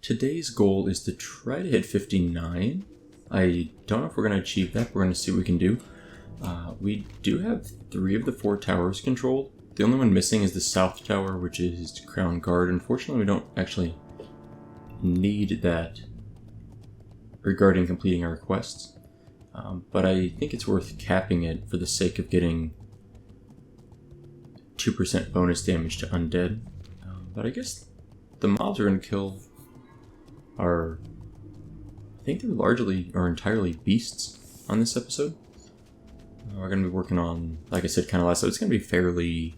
today's goal is to try to hit 59. I don't know if we're going to achieve that, but we're going to see what we can do. We do have 3 of the 4 towers controlled. The only one missing is the south tower, which is Crown Guard. Unfortunately, we don't actually need that regarding completing our quests. But I think it's worth capping it for the sake of getting 2% bonus damage to undead. But I guess the mobs we're going to kill are... I think they're largely or entirely beasts on this episode. We're going to be working on, like I said kind of last time, it's going to be fairly...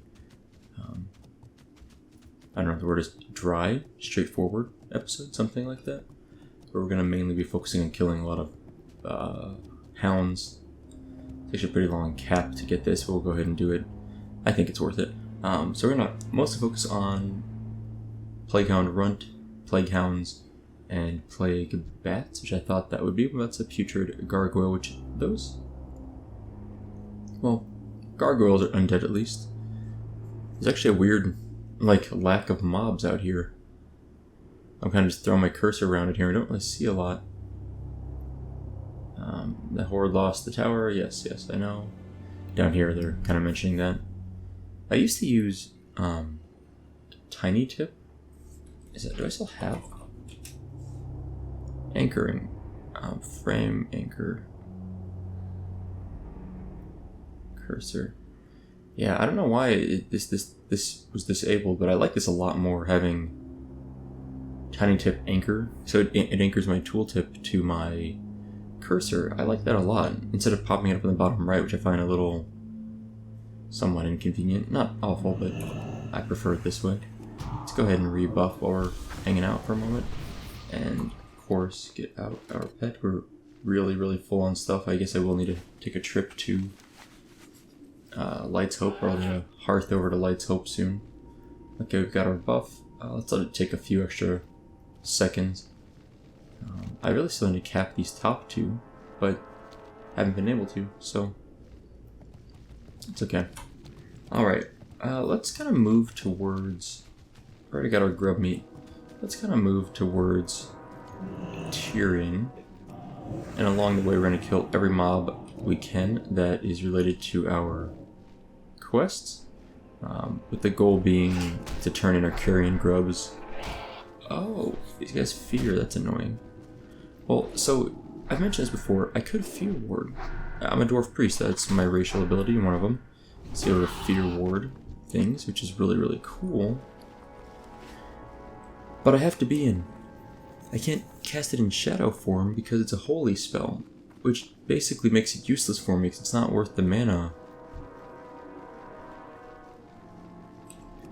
I don't know if the word is dry, straightforward episode, something like that. Where we're going to mainly be focusing on killing a lot of hounds. It's actually a pretty long cap to get this, but we'll go ahead and do it. I think it's worth it. So we're going to mostly focus on Plaguehound Runt, Plaguehounds, and Plague Bats, which I thought that would be. But that's a Putrid Gargoyle, which those... Well, gargoyles are undead at least. There's actually a weird, lack of mobs out here. I'm kind of just throwing my cursor around it here. I don't really see a lot. The Horde lost the tower. Yes, I know. Down here, they're kind of mentioning that. I used to use Tiny Tip. Do I still have anchoring? Frame anchor. Cursor. Yeah, I don't know why this was disabled, but I like this a lot more, having Tiny Tip anchor. So it anchors my tooltip to my cursor. I like that a lot, instead of popping it up in the bottom right, which I find a little somewhat inconvenient. Not awful, but I prefer it this way. Let's go ahead and rebuff while we're hanging out for a moment. And of course, get out our pet. We're really full on stuff. I guess I will need to take a trip to Light's Hope, or I'll need to hearth over to Light's Hope soon. Okay, we've got our buff. Let's let it take a few extra seconds. I really still need to cap these top 2, but haven't been able to, so it's okay. Alright, let's kind of move towards... We already got our grub meat. Let's kind of move towards Tirion. And along the way, we're going to kill every mob we can that is related to our quests. With the goal being to turn in our carrion grubs. Oh, these guys fear, that's annoying. Well, so, I've mentioned this before, I could fear ward. I'm a dwarf priest, that's my racial ability, one of them. So able to fear ward things, which is really cool. But I have to be in... I can't cast it in shadow form because it's a holy spell, which basically makes it useless for me because it's not worth the mana.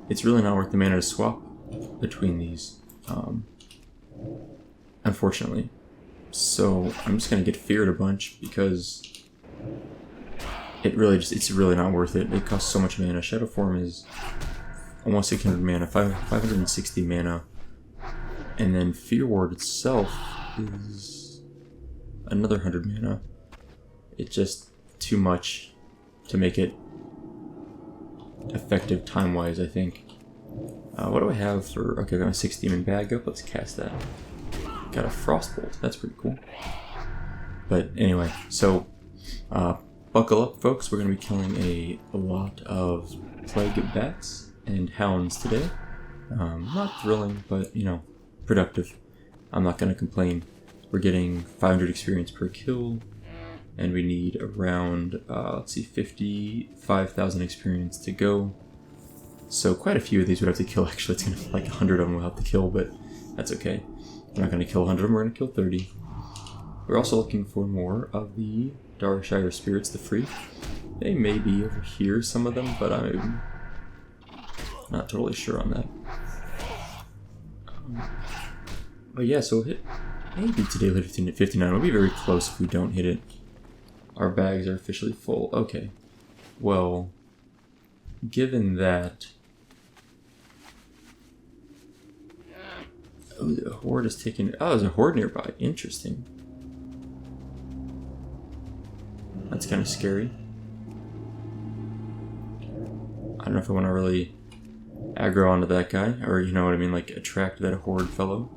It's really not worth the mana to swap between these, unfortunately. So I'm just gonna get feared a bunch because it's really not worth it. It costs so much mana. Shadow form is almost 600 mana, 560 mana. And then Fear Ward itself is another 100 mana. It's just too much to make it effective time-wise, I think. What do I have for... Okay, I got my 6 demon bag up. Let's cast that. Got a Frostbolt. That's pretty cool. But anyway, so buckle up, folks. We're going to be killing a lot of plague bats and hounds today. Not thrilling, but, you know, productive. I'm not going to complain. We're getting 500 experience per kill, and we need around, 55,000 experience to go. So quite a few of these would have to kill. Actually, it's going to be like 100 of them we'll have to kill, but that's okay. We're not going to kill 100 of them, we're going to kill 30. We're also looking for more of the Darkshire Spirits, the free. They may be over here, some of them, but I'm not totally sure on that. But yeah, so we'll hit maybe today we'll hit 59. We'll be very close if we don't hit it. Our bags are officially full. Okay. Well, given that... Oh, the horde is taking... Oh, there's a horde nearby. Interesting. That's kind of scary. I don't know if I want to really aggro onto that guy, or you know what I mean, like attract that horde fellow.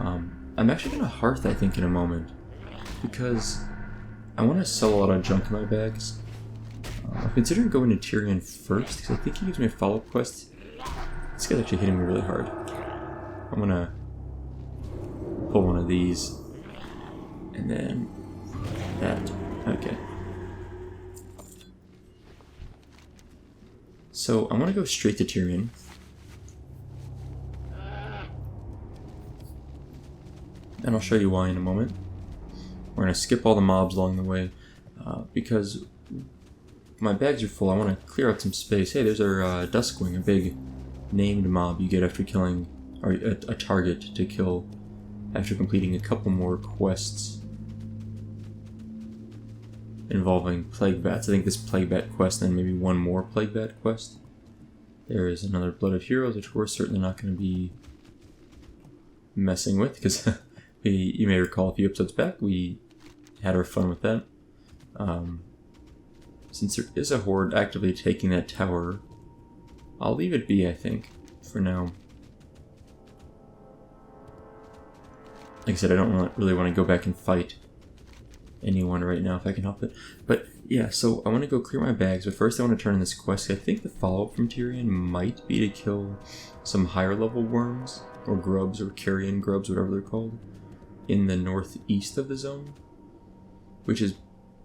I'm actually going to hearth, I think, in a moment, because I want to sell a lot of junk in my bags. I'm considering going to Tirion first, because I think he gives me a follow-up quest. This guy's actually hitting me really hard. I'm going to pull one of these, and then that. Okay. So I'm going to go straight to Tirion. And I'll show you why in a moment. We're going to skip all the mobs along the way, because my bags are full. I want to clear out some space. Hey, there's our Duskwing, a big named mob you get after killing, or a target to kill after completing a couple more quests involving plague bats. I think this plague bat quest and maybe one more plague bat quest. There is another Blood of Heroes, which we're certainly not going to be messing with, because you may recall a few episodes back we had our fun with that. Since there is a horde actively taking that tower, I'll leave it be, I think, for now. Like I said, I don't really want to go back and fight anyone right now if I can help it. But yeah, so I want to go clear my bags, but first I want to turn in this quest. I think the follow-up from Tirion might be to kill some higher level worms, or grubs, or carrion grubs, whatever they're called, in the northeast of the zone, which is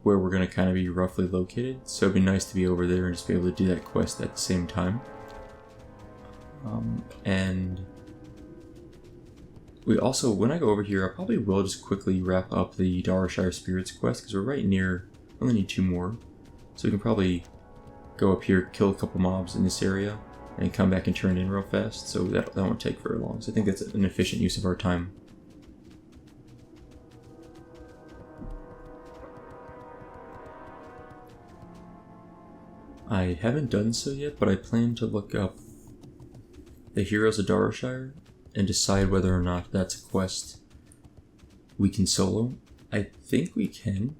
where we're going to kind of be roughly located. So it'd be nice to be over there and just be able to do that quest at the same time. And we also, when I go over here, I probably will just quickly wrap up the Darashire Spirits quest, because we're right near, we only need 2 more. So we can probably go up here, kill a couple mobs in this area, and come back and turn it in real fast. So that won't take very long. So I think that's an efficient use of our time. I haven't done so yet, but I plan to look up the Heroes of Darashire and decide whether or not that's a quest we can solo. I think we can.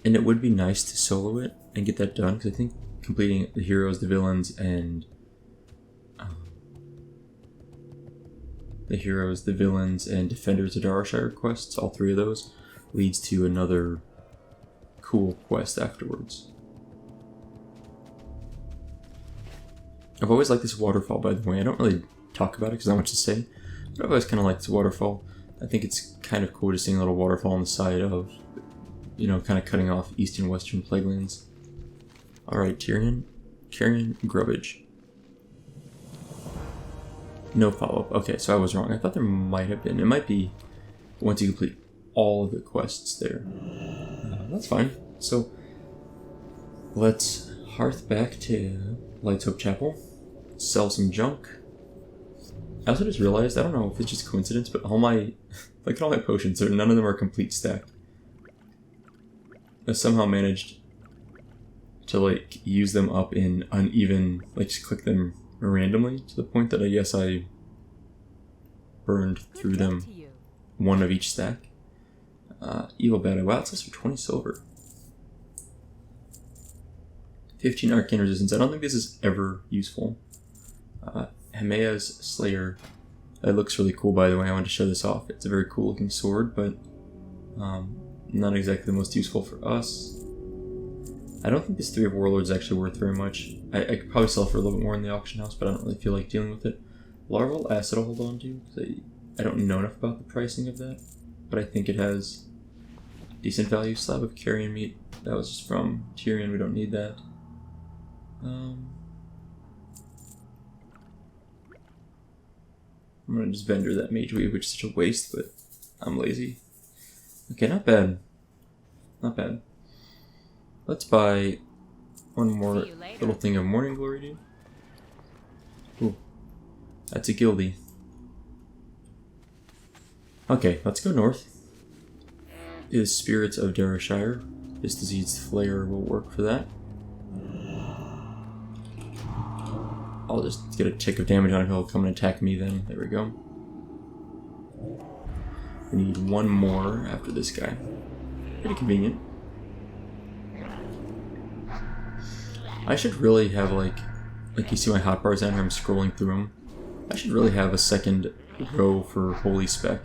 And it would be nice to solo it and get that done, because I think completing the heroes, the villains, and defenders of Darashire quests, all 3 of those, leads to another cool quest afterwards. I've always liked this waterfall, by the way. I don't really talk about it because not much to say, but I've always kind of liked this waterfall. I think it's kind of cool to see a little waterfall on the side of, you know, kind of cutting off Eastern Western Plaguelands. Alright, Tirion, carrion grubbage. No follow-up. Okay, so I was wrong. I thought there might have been. It might be once you complete all of the quests there. That's fine. So, let's hearth back to Light's Hope Chapel. Sell some junk. I also just realized, I don't know if it's just coincidence, but all my, look at all my potions, none of them are complete stacked. I somehow managed to like use them up in uneven, like just click them randomly, to the point that I guess I burned through them, one of each stack. Evil Battle, wow, it's also 20 silver. 15 arcane resistance. I don't think this is ever useful. Hemea's Slayer. That looks really cool, by the way. I wanted to show this off. It's a very cool looking sword, but not exactly the most useful for us. I don't think this 3 of Warlords is actually worth very much. I could probably sell it for a little bit more in the auction house, but I don't really feel like dealing with it. Larval Acid I'll hold on to, because I don't know enough about the pricing of that, but I think it has decent value. Slab of carrion meat. That was just from Tirion. We don't need that. I'm gonna just vendor that mage weave, which is such a waste, but I'm lazy. Okay, not bad. Not bad. Let's buy one more little thing of Morning Glory, dude. Ooh. That's a guildie. Okay, let's go north. Is Spirits of Darashire. This diseased flare will work for that. I'll just get a tick of damage on him. He'll come and attack me then. There we go. We need one more after this guy. Pretty convenient. I should really have like you see my hotbars down here, I'm scrolling through them. I should really have a second row for Holy Spec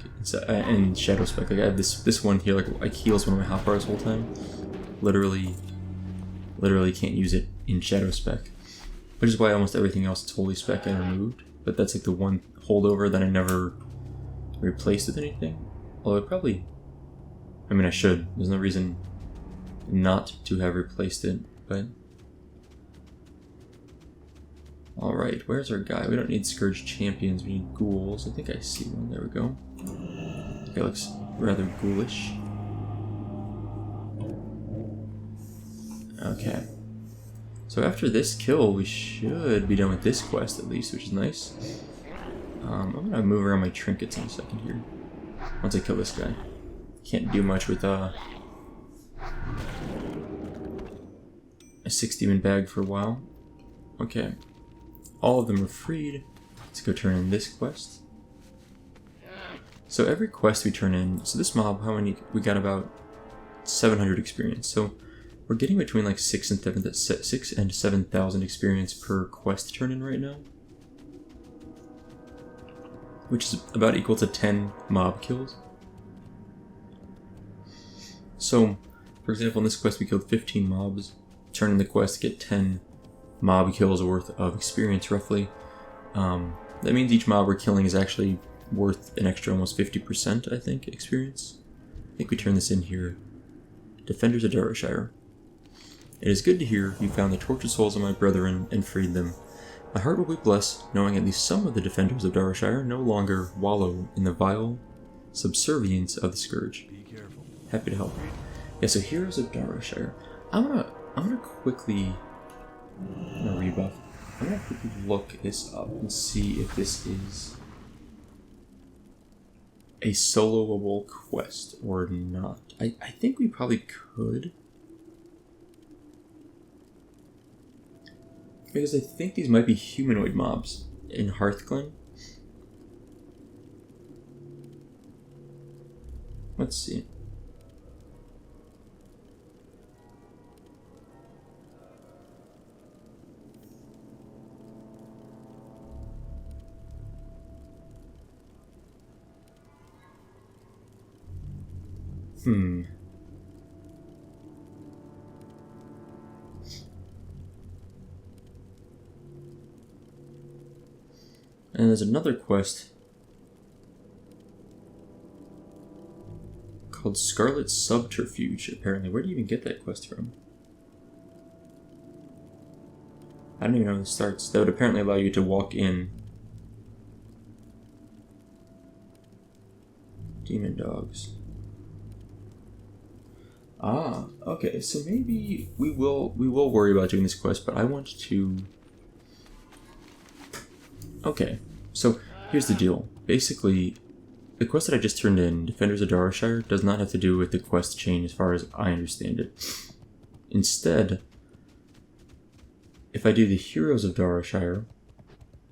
and Shadow Spec. Like I have this one here, like heals one of my hotbars the whole time. Literally can't use it in Shadow Spec, which is why almost everything else that's Holy Spec I removed. But that's like the one holdover that I never replaced with anything. Although I mean I should. There's no reason not to have replaced it, but. Alright, where's our guy? We don't need Scourge Champions, we need Ghouls. I think I see one, there we go. Okay, looks rather ghoulish. Okay. So after this kill, we should be done with this quest at least, which is nice. I'm gonna move around my trinkets in a second here. Once I kill this guy. Can't do much with a 6-demon bag for a while. Okay. All of them are freed. Let's go turn in this quest. So every quest we turn in, so this mob, how many? We got about 700 experience. So we're getting between like 6 and 7,000 experience per quest turn in right now, which is about equal to 10 mob kills. So, for example, in this quest we killed 15 mobs. Turn in the quest to get 10 mob kills worth of experience, roughly. That means each mob we're killing is actually worth an extra almost 50%, I think, experience. I think we turn this in here. Defenders of Darashire. It is good to hear you found the tortured souls of my brethren and freed them. My heart will be blessed, knowing at least some of the defenders of Darashire no longer wallow in the vile subservience of the Scourge. Be careful. Happy to help. Yeah, so Heroes of Darashire. I'm gonna quickly rebuff. I'm gonna quickly look this up and see if this is a soloable quest or not. I think we probably could. Because I think these might be humanoid mobs in Hearthglen. Let's see. And there's another quest called Scarlet Subterfuge, apparently. Where do you even get that quest from? I don't even know how this starts. That would apparently allow you to walk in demon dogs. Ah, okay, so maybe we will worry about doing this quest, but I want to... Okay, so here's the deal. Basically, the quest that I just turned in, Defenders of Darashire, does not have to do with the quest chain as far as I understand it. Instead, if I do the Heroes of Darashire,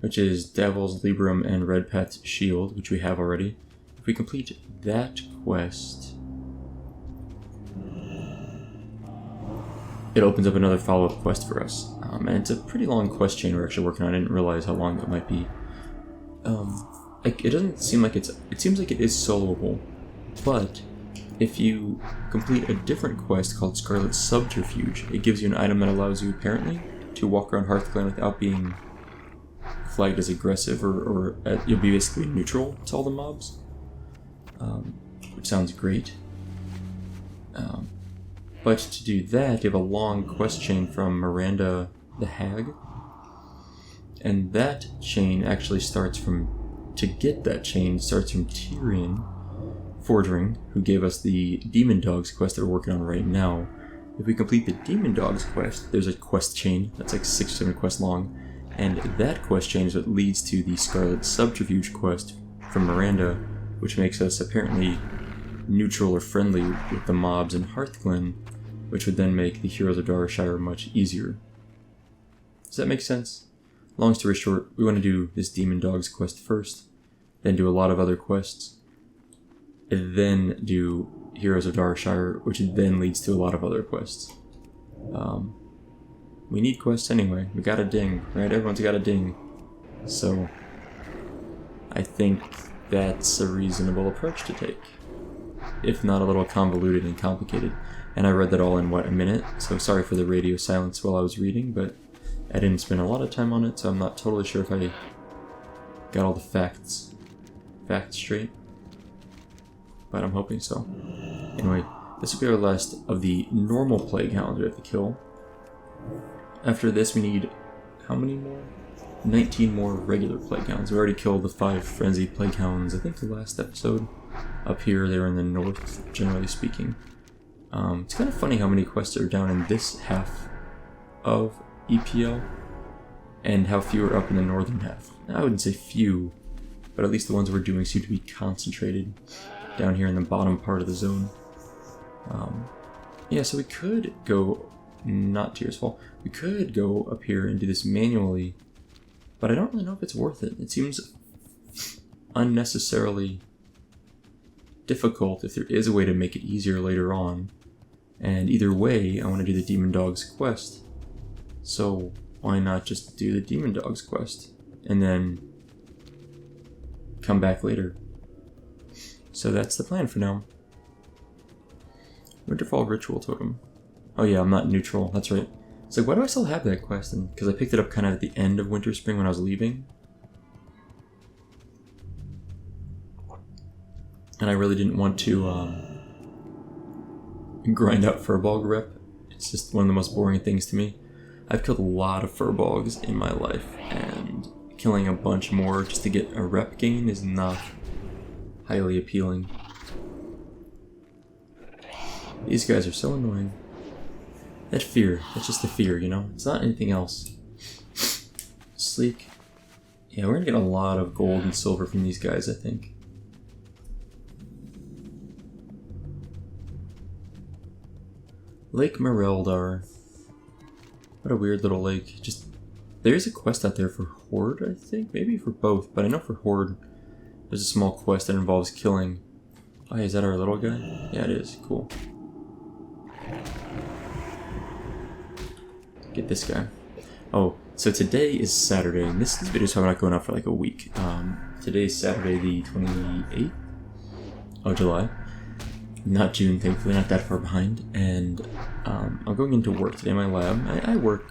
which is Devil's, Libram, and Redpath's Shield, which we have already, if we complete that quest... it opens up another follow-up quest for us. And it's a pretty long quest chain we're actually working on. I didn't realize how long that might be. It doesn't seem like it seems like it is soloable, but if you complete a different quest called Scarlet Subterfuge, it gives you an item that allows you, apparently, to walk around Hearthglen without being flagged as aggressive, or you'll be basically neutral to all the mobs, which sounds great. But to do that, you have a long quest chain from Miranda the Hag. And that chain actually starts from... to get that chain, starts from Tirion Fordring, who gave us the Demon Dogs quest that we're working on right now. If we complete the Demon Dogs quest, there's a quest chain that's like 6 or 7 quests long. And that quest chain is what leads to the Scarlet Subterfuge quest from Miranda, which makes us apparently neutral or friendly with the mobs in Hearthglen, which would then make the Heroes of Darashire much easier. Does that make sense? Long story short, we want to do this Demon Dogs quest first, then do a lot of other quests, and then do Heroes of Darashire, which then leads to a lot of other quests. We need quests anyway. We got a ding, right? Everyone's got a ding. So, I think that's a reasonable approach to take, if not a little convoluted and complicated. And I read that all in, what, a minute? So sorry for the radio silence while I was reading, but I didn't spend a lot of time on it, so I'm not totally sure if I got all the facts straight. But I'm hoping so. Anyway, this will be our last of the normal plaguehounds we have to kill. After this, we need how many more? 19 more regular plaguehounds. We already killed the 5 frenzied plaguehounds, I think the last episode. Up here, they were in the north, generally speaking. It's kind of funny how many quests are down in this half of EPL, and how few are up in the northern half. I wouldn't say few, but at least the ones we're doing seem to be concentrated down here in the bottom part of the zone. Yeah, so we could go, not Tears Fall, we could go up here and do this manually, but I don't really know if it's worth it. It seems unnecessarily difficult if there is a way to make it easier later on. And either way, I want to do the Demon Dogs quest. So why not just do the Demon Dogs quest and then come back later? So that's the plan for now. Winterfall Ritual Totem. Oh yeah, I'm not neutral, that's right. It's like, why do I still have that quest? And because I picked it up kind of at the end of Winter Spring when I was leaving. And I really didn't want to grind out Furbolg rep. It's just one of the most boring things to me. I've killed a lot of Furbolgs in my life, and killing a bunch more just to get a rep gain is not highly appealing. These guys are so annoying. That fear, that's just the fear, you know? It's not anything else. Sleek. Yeah, we're gonna get a lot of gold and silver from these guys, I think. Lake Mereldar. What a weird little lake. Just, there's a quest out there for Horde, I think? Maybe for both, but I know for Horde there's a small quest that involves killing... Oh, is that our little guy? Yeah, it is. Cool. Get this guy. Oh, so today is Saturday, and this video is probably not going out for like a week. Today's Saturday the 28th of July. Not June, thankfully, not that far behind. And I'm going into work today in my lab. I work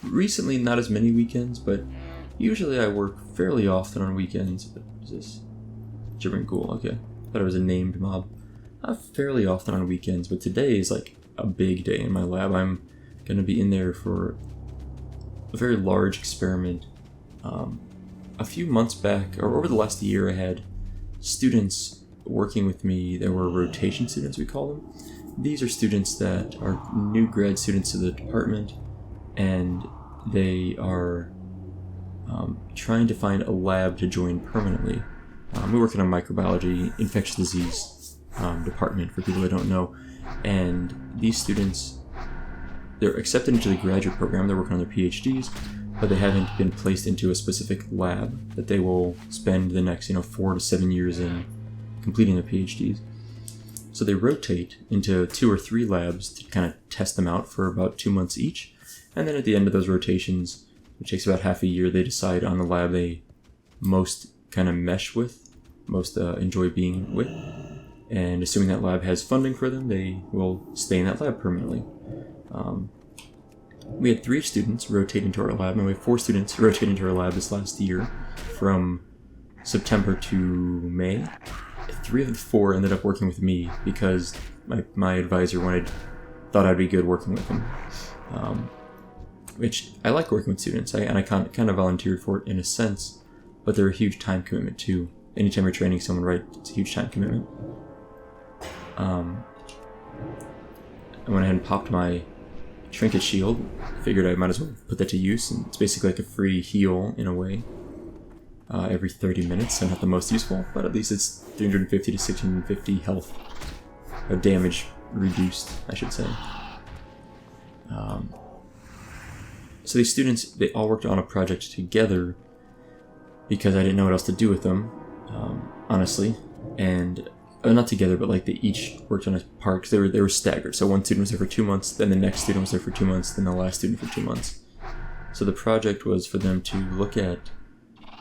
recently, not as many weekends, but usually I work fairly often on weekends. Is this gibbering ghoul? Okay, thought it was a named mob. Fairly often on weekends, but today is like a big day in my lab. I'm going to be in there for a very large experiment. A few months back, or over the last year, I had students working with me. There were rotation students, we call them. These are students that are new grad students to the department, and they are trying to find a lab to join permanently. We work in a microbiology infectious disease department, for people that don't know, and these students, they're accepted into the graduate program. They're working on their PhDs, but they haven't been placed into a specific lab that they will spend the next 4 to 7 years in completing their PhDs. So they rotate into 2 or 3 labs to kind of test them out for about 2 months each, and then at the end of those rotations, which takes about half a year, they decide on the lab they most kind of mesh with, most enjoy being with, and assuming that lab has funding for them, they will stay in that lab permanently. We had 3 students rotate into our lab, and we had 4 students rotate into our lab this last year, from September to May. 3 of the 4 ended up working with me because my advisor thought I'd be good working with him. Which I like working with students, and I kind of volunteered for it in a sense, but they're a huge time commitment too. Anytime you're training someone right, it's a huge time commitment. I went ahead and popped my trinket shield. Figured I might as well put that to use, and it's basically like a free heal in a way. Every 30 minutes, so not the most useful, but at least it's 350 to 650 health, or damage reduced, I should say. So these students, they all worked on a project together because I didn't know what else to do with them, honestly, and not together, but like they each worked on a part, because they were staggered. So one student was there for 2 months, then the next student was there for 2 months, then the last student for 2 months. So the project was for them to look at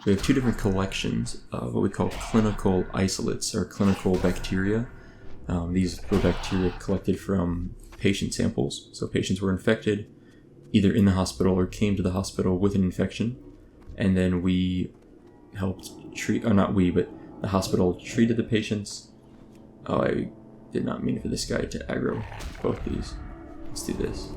we have two different collections of what we call clinical isolates, or clinical bacteria. These were bacteria collected from patient samples. So patients were infected either in the hospital or came to the hospital with an infection, and then we helped treat, or not we, but the hospital treated the patients. Oh, I did not mean for this guy to aggro both these. Let's do this.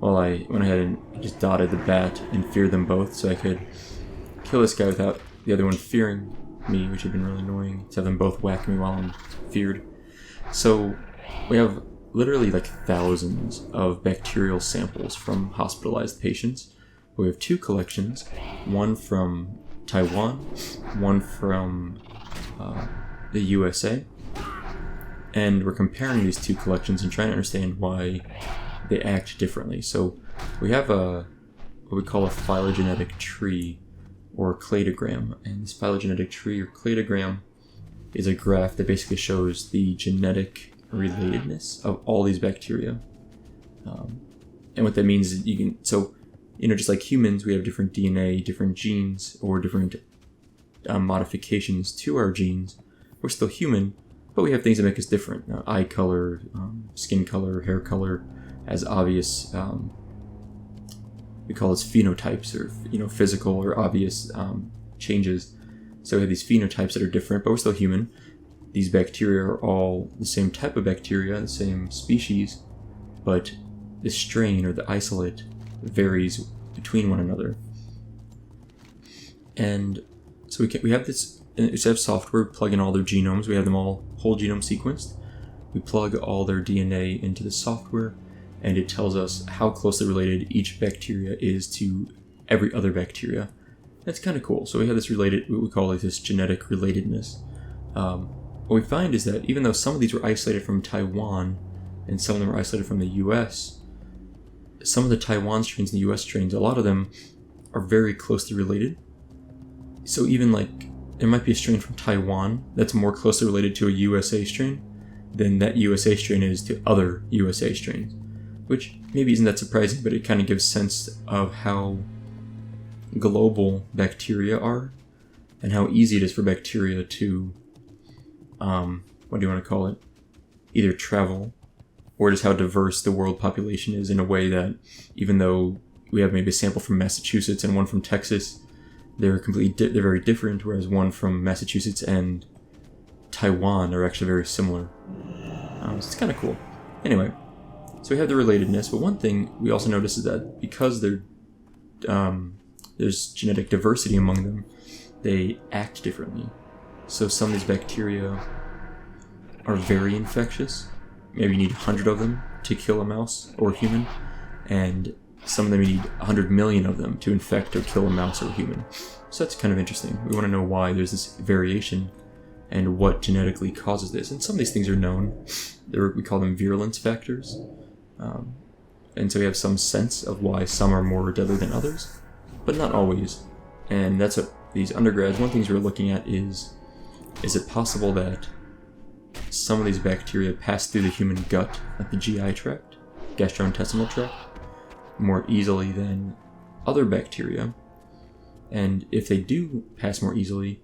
Well, I went ahead and just dotted the bat and feared them both, so I could kill this guy without the other one fearing me, which had been really annoying, to have them both whack me while I'm feared. So we have literally like thousands of bacterial samples from hospitalized patients. We have two collections, one from Taiwan, one from the USA, and we're comparing these two collections and trying to understand why they act differently. So we have what we call a phylogenetic tree or cladogram, and this phylogenetic tree or cladogram is a graph that basically shows the genetic relatedness of all these bacteria. And what that means is you can, so, you know, just like humans, we have different DNA, different genes, or different modifications to our genes. We're still human, but we have things that make us different. Eye color, skin color, hair color, as obvious, we call this phenotypes, or, you know, physical or obvious changes. So we have these phenotypes that are different, but we're still human. These bacteria are all the same type of bacteria, the same species, but the strain or the isolate varies between one another. And so we have this, instead of software, plug in all their genomes. We have them all whole genome sequenced. We plug all their DNA into the software, and it tells us how closely related each bacteria is to every other bacteria. That's kind of cool. So we have this related, what we call like this genetic relatedness. What we find is that even though some of these were isolated from Taiwan and some of them were isolated from the US, some of the Taiwan strains and the US strains, a lot of them are very closely related. So even like, there might be a strain from Taiwan that's more closely related to a USA strain than that USA strain is to other USA strains, which maybe isn't that surprising, but it kind of gives sense of how global bacteria are and how easy it is for bacteria to, what do you want to call it? Either travel, or just how diverse the world population is in a way that even though we have maybe a sample from Massachusetts and one from Texas, they're they're very different, whereas one from Massachusetts and Taiwan are actually very similar. So it's kind of cool. Anyway, so we have the relatedness, but one thing we also notice is that because there's genetic diversity among them, they act differently. So some of these bacteria are very infectious. Maybe you need 100 of them to kill a mouse or a human, and some of them you need 100 million of them to infect or kill a mouse or a human. So that's kind of interesting. We want to know why there's this variation and what genetically causes this. And some of these things are known. We call them virulence factors. And so we have some sense of why some are more deadly than others, but not always. And that's what these undergrads, one of the things we're looking at is it possible that some of these bacteria pass through the human gut, like the GI tract, gastrointestinal tract, more easily than other bacteria? And if they do pass more easily,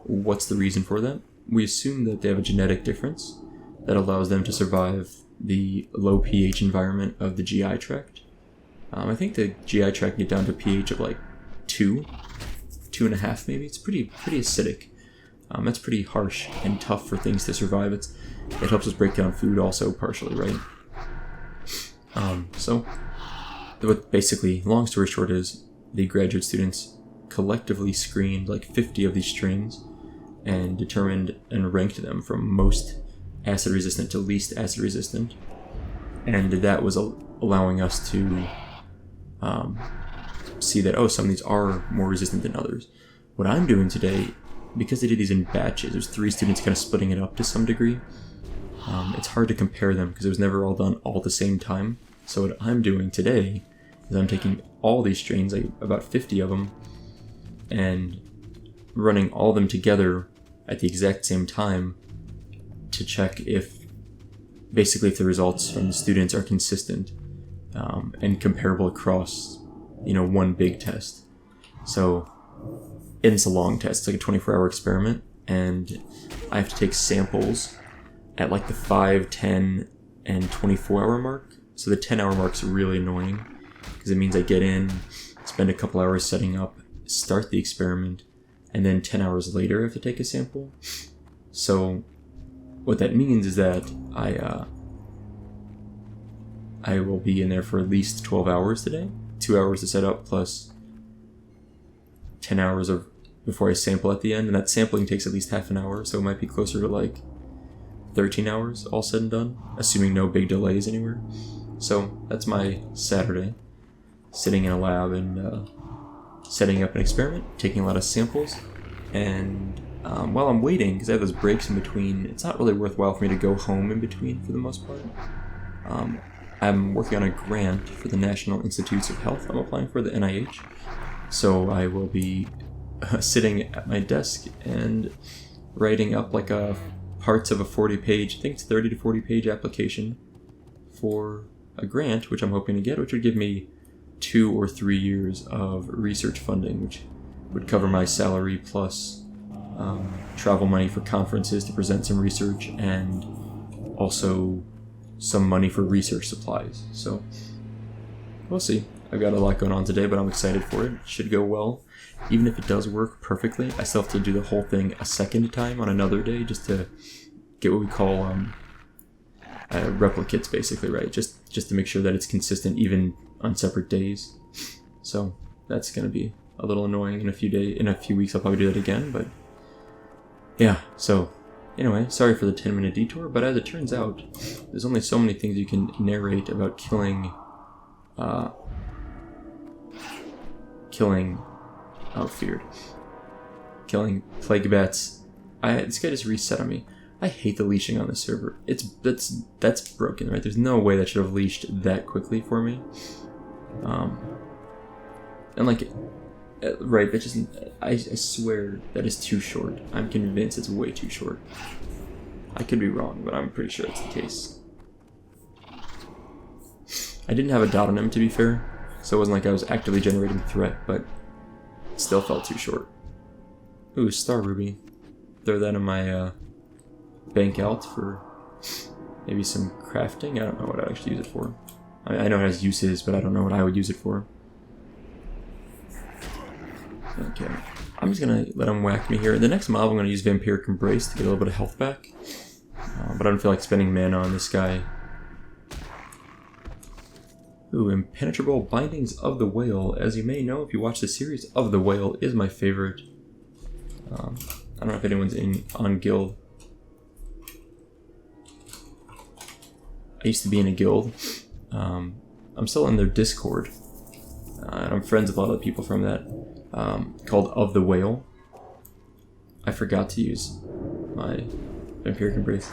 what's the reason for that? We assume that they have a genetic difference that allows them to survive the low pH environment of the GI tract. I think the GI tract can get down to a pH of like 2.5 maybe. It's pretty acidic. That's pretty harsh and tough for things to survive. It helps us break down food also partially, right? So what basically, long story short, is the graduate students collectively screened like 50 of these strains and determined and ranked them from most acid resistant to least acid resistant, and that was allowing us to see that, oh, some of these are more resistant than others. What I'm doing today, because they did these in batches, there's 3 students kind of splitting it up to some degree, it's hard to compare them because it was never all done all at the same time. So what I'm doing today is I'm taking all these strains, like about 50 of them, and running all of them together at the exact same time to check if the results from the students are consistent and comparable across one big test. So it's a long test. It's like a 24-hour experiment, and I have to take samples at like the 5, 10, and 24-hour mark. So the 10-hour mark's really annoying because it means I get in, spend a couple hours setting up, start the experiment, and then 10 hours later I have to take a sample. So what that means is that I will be in there for at least 12 hours today. 2 hours to set up plus 10 hours of before I sample at the end, and that sampling takes at least half an hour, so it might be closer to like 13 hours all said and done, assuming no big delays anywhere. So that's my Saturday, sitting in a lab and setting up an experiment, taking a lot of samples, and while I'm waiting, because I have those breaks in between, it's not really worthwhile for me to go home in between for the most part. I'm working on a grant for the National Institutes of Health. I'm applying for the NIH. So I will be sitting at my desk and writing up like parts of a 40-page, I think it's 30 to 40-page application for a grant, which I'm hoping to get, which would give me 2 or 3 years of research funding, which would cover my salary plus travel money for conferences to present some research, and also some money for research supplies. So we'll see. I've got a lot going on today, but I'm excited for it. It should go well. Even if it does work perfectly, I still have to do the whole thing a second time on another day just to get what we call replicates, basically, right? Just to make sure that it's consistent even on separate days. So that's going to be a little annoying in a few weeks. I'll probably do that again, but yeah. So anyway, sorry for the 10-minute detour, but as it turns out, there's only so many things you can narrate about killing plague bats. This guy just reset on me. I hate the leashing on this server. That's broken, right? There's no way that should have leashed that quickly for me. And like, right, that just, I swear that is too short. I'm convinced it's way too short. I could be wrong, but I'm pretty sure it's the case. I didn't have a dot on him, to be fair, so it wasn't like I was actively generating a threat, but it still felt too short. Ooh, Star Ruby. Throw that in my bank out for maybe some crafting. I don't know what I'd actually use it for. I know it has uses, but I don't know what I would use it for. Okay, I'm just gonna let him whack me here. The next mob I'm gonna use Vampiric Embrace to get a little bit of health back, but I don't feel like spending mana on this guy. Ooh, Impenetrable Bindings of the Whale. As you may know if you watch the series, Of the Whale is my favorite. I don't know if anyone's on guild. I used to be in a guild. I'm still in their Discord, and I'm friends with a lot of the people from that. Called Of the Whale. I forgot to use my Vampiric Embrace.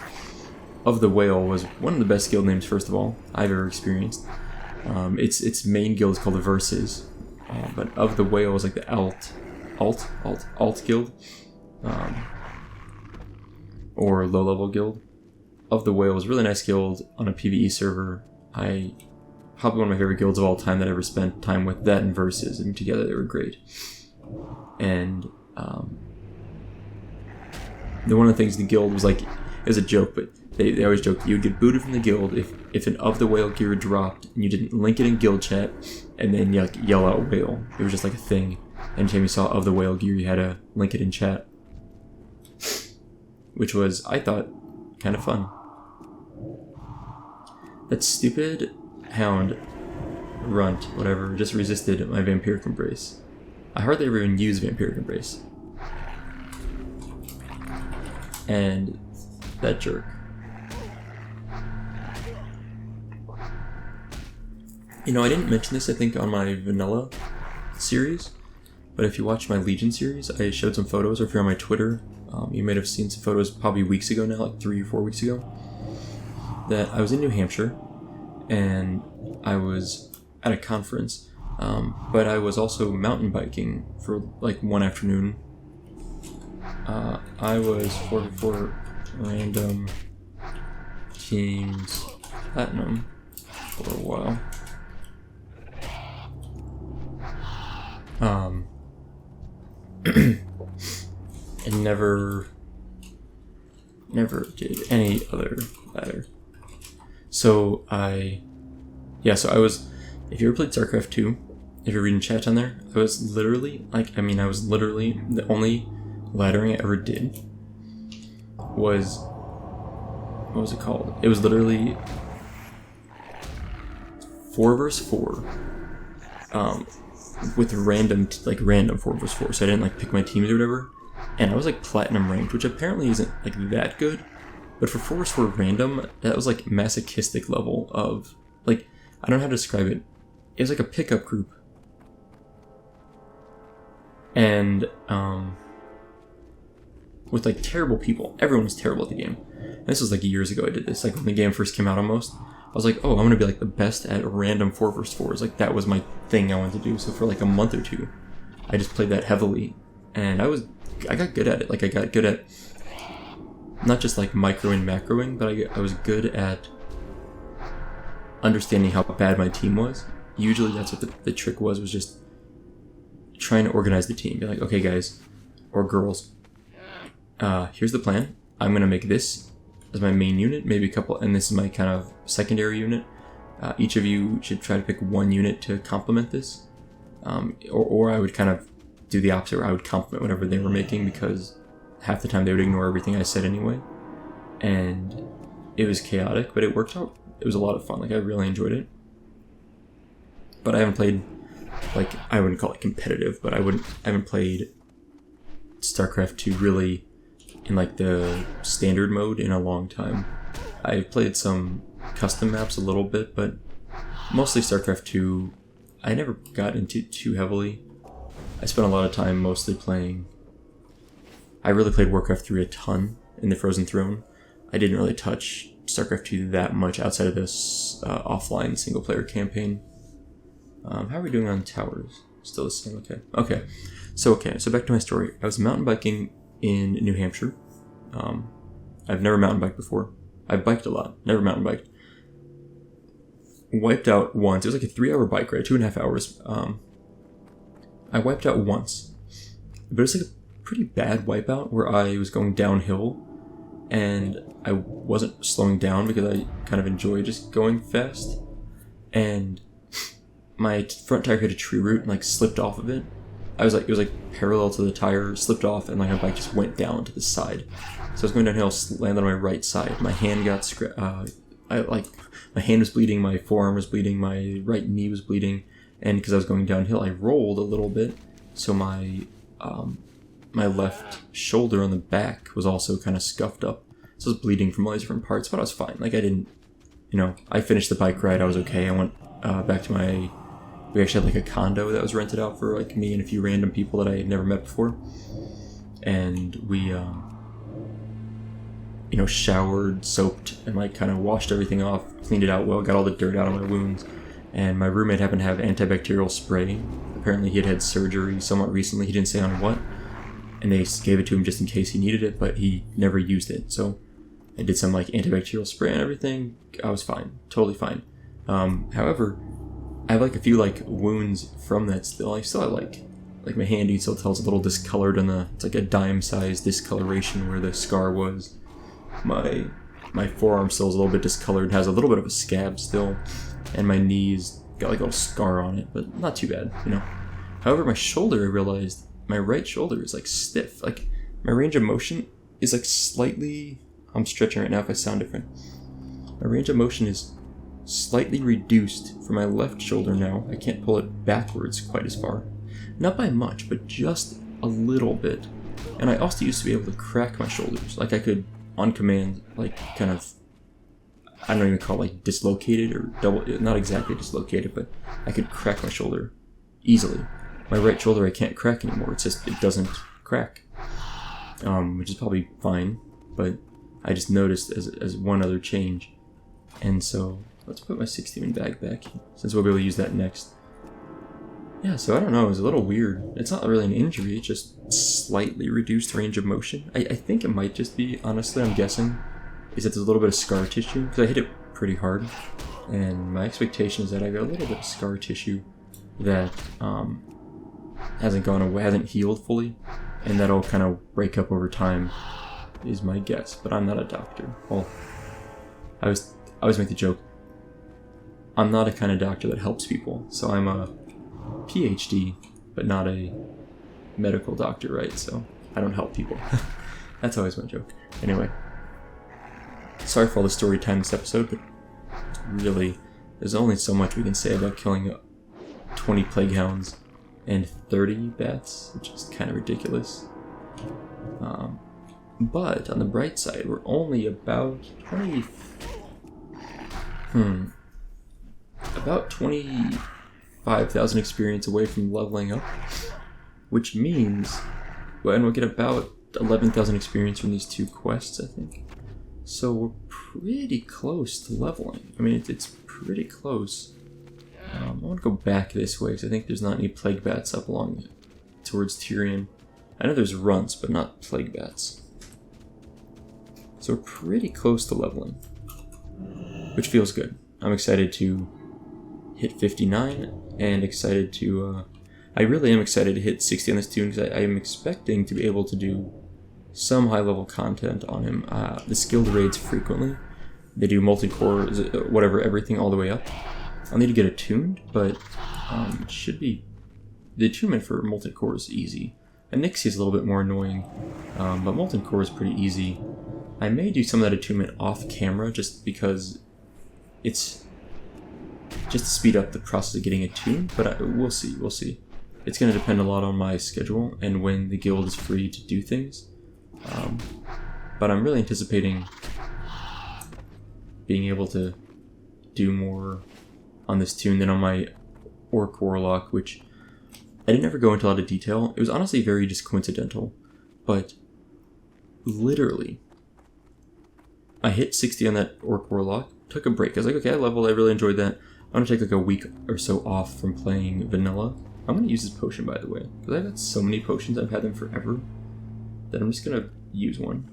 Of the Whale was one of the best guild names, first of all, I've ever experienced. Its main guild is called the Verses, but Of the Whale is like the alt guild, or low-level guild. Of the Whale was a really nice guild on a PvE server. Probably one of my favorite guilds of all time that I ever spent time with. That and Versus, and together they were great. And one of the things in the guild was like, it was a joke, but they always joked that you would get booted from the guild if an Of the Whale gear dropped and you didn't link it in guild chat and then you like yell out whale. It was just like a thing. Anytime you saw Of the Whale gear, you had to link it in chat, which was, I thought, kind of fun. That stupid hound, runt, whatever, just resisted my Vampiric Embrace. I hardly ever even use Vampiric Embrace. And that jerk. You know, I didn't mention this, I think, on my vanilla series, but if you watch my Legion series, I showed some photos, or if you're on my Twitter, you might have seen some photos probably weeks ago now, like 3 or 4 weeks ago, that I was in New Hampshire, and I was at a conference, but I was also mountain biking for like one afternoon. I was 44 random teams platinum for a while. And never did any other ladder. So I was, if you ever played StarCraft 2, if you're reading chat on there, I was literally, the only laddering I ever did was, what was it called? It was literally 4 versus 4, with random 4 versus 4, so I didn't like pick my teams or whatever, and I was like platinum ranked, which apparently isn't like that good, but for 4 versus 4 random, that was like masochistic level of, like, I don't know how to describe it. It was like a pickup group, and with like terrible people. Everyone was terrible at the game. And this was like years ago I did this, like when the game first came out almost. I was like, oh, I'm gonna be like the best at random 4 versus 4s. Like that was my thing I wanted to do. So for like a month or two, I just played that heavily, and I got good at it. Like I got good at not just like micro and macroing, but I was good at understanding how bad my team was. Usually that's what the trick was just trying to organize the team. Be like, okay guys, or girls, here's the plan. I'm gonna make this as my main unit, maybe a couple, and this is my kind of secondary unit. Each of you should try to pick one unit to complement this, or I would kind of do the opposite, where I would complement whatever they were making, because half the time they would ignore everything I said anyway, and it was chaotic, but it worked out. It was a lot of fun. Like I really enjoyed it, but I haven't played, like, I wouldn't call it competitive, but I haven't played StarCraft 2 really in like the standard mode in a long time. I've played some custom maps a little bit, but mostly StarCraft 2 I never got into too heavily. I spent a lot of time mostly playing, I really played Warcraft 3 a ton in the Frozen Throne. I didn't really touch StarCraft 2 that much outside of this offline single player campaign. How are we doing on towers? Still the same, okay. So back to my story. I was mountain biking in New Hampshire. I've never mountain biked before. I've biked a lot, never mountain biked. Wiped out once. It was like a 3-hour bike ride, 2.5 hours. I wiped out once, but it was like a pretty bad wipeout where I was going downhill and I wasn't slowing down because I kind of enjoy just going fast, and my front tire hit a tree root and like slipped off of it. It was like parallel to the tire, slipped off, and like my bike just went down to the side. So I was going downhill, landed on my right side. My hand got my hand was bleeding, my forearm was bleeding, my right knee was bleeding, and because I was going downhill, I rolled a little bit, so my left shoulder on the back was also kind of scuffed up. So I was bleeding from all these different parts, but I was fine. Like I didn't, I finished the bike ride, I was okay. I went back to we actually had like a condo that was rented out for like me and a few random people that I had never met before. And we, showered, soaped, and like kind of washed everything off, cleaned it out well, got all the dirt out of my wounds. And my roommate happened to have antibacterial spray. Apparently he had had surgery somewhat recently. He didn't say on what. And they gave it to him just in case he needed it, but he never used it. So I did some like antibacterial spray and everything. I was fine, totally fine. However, I have like a few like wounds from that still. I still have like my hand, you can still tell it's a little discolored it's like a dime-sized discoloration where the scar was. My forearm still is a little bit discolored, has a little bit of a scab still, and my knee's got like a little scar on it, but not too bad, However, my shoulder, I realized my right shoulder is like stiff. Like my range of motion is like slightly, I'm stretching right now if I sound different. My range of motion is slightly reduced for my left shoulder now. I can't pull it backwards quite as far. Not by much, but just a little bit. And I also used to be able to crack my shoulders. Like I could, on command, like kind of, I don't even call it like dislocated or not exactly dislocated, but I could crack my shoulder easily. My right shoulder I can't crack anymore. It's just, it doesn't crack. Which is probably fine, but I just noticed as one other change. And so let's put my 60-man bag back, since we'll be able to use that next. Yeah, so I don't know, it was a little weird. It's not really an injury, it's just slightly reduced range of motion. I think it might just be, honestly, I'm guessing, is that there's a little bit of scar tissue, because I hit it pretty hard. And my expectation is that I got a little bit of scar tissue that hasn't gone away, hasn't healed fully, and that'll kind of break up over time, is my guess. But I'm not a doctor. Well, I always make the joke, I'm not a kind of doctor that helps people, so I'm a PhD, but not a medical doctor, right? So I don't help people. That's always my joke. Anyway, sorry for all the story time this episode, but really, there's only so much we can say about killing 20 plaguehounds and 30 bats, which is kind of ridiculous. But on the bright side, we're only about 25,000 experience away from leveling up, which means, and we'll get about 11,000 experience from these 2 quests, I think. So we're pretty close to leveling. I mean, it's pretty close. I want to go back this way because I think there's not any plague bats up along towards Tirion. I know there's runts, but not plague bats. So we're pretty close to leveling, which feels good. I'm excited to hit 59 and excited to... I really am excited to hit 60 on this tune because I am expecting to be able to do some high-level content on him. The skilled raids frequently. They do multi-core, whatever, everything all the way up. I'll need to get it tuned, but it should be... The attunement for multi-core is easy. And Nixie is a little bit more annoying, but multi-core is pretty easy. I may do some of that attunement off camera just because it's just to speed up the process of getting attuned, but we'll see. It's going to depend a lot on my schedule and when the guild is free to do things. But I'm really anticipating being able to do more on this tune than on my Orc Warlock, which I didn't ever go into a lot of detail. It was honestly very just coincidental, but literally, I hit 60 on that Orc Warlock, took a break. I was like, okay, I leveled, I really enjoyed that. I'm going to take like a week or so off from playing vanilla. I'm going to use this potion, by the way, because I've got so many potions, I've had them forever, that I'm just going to use one.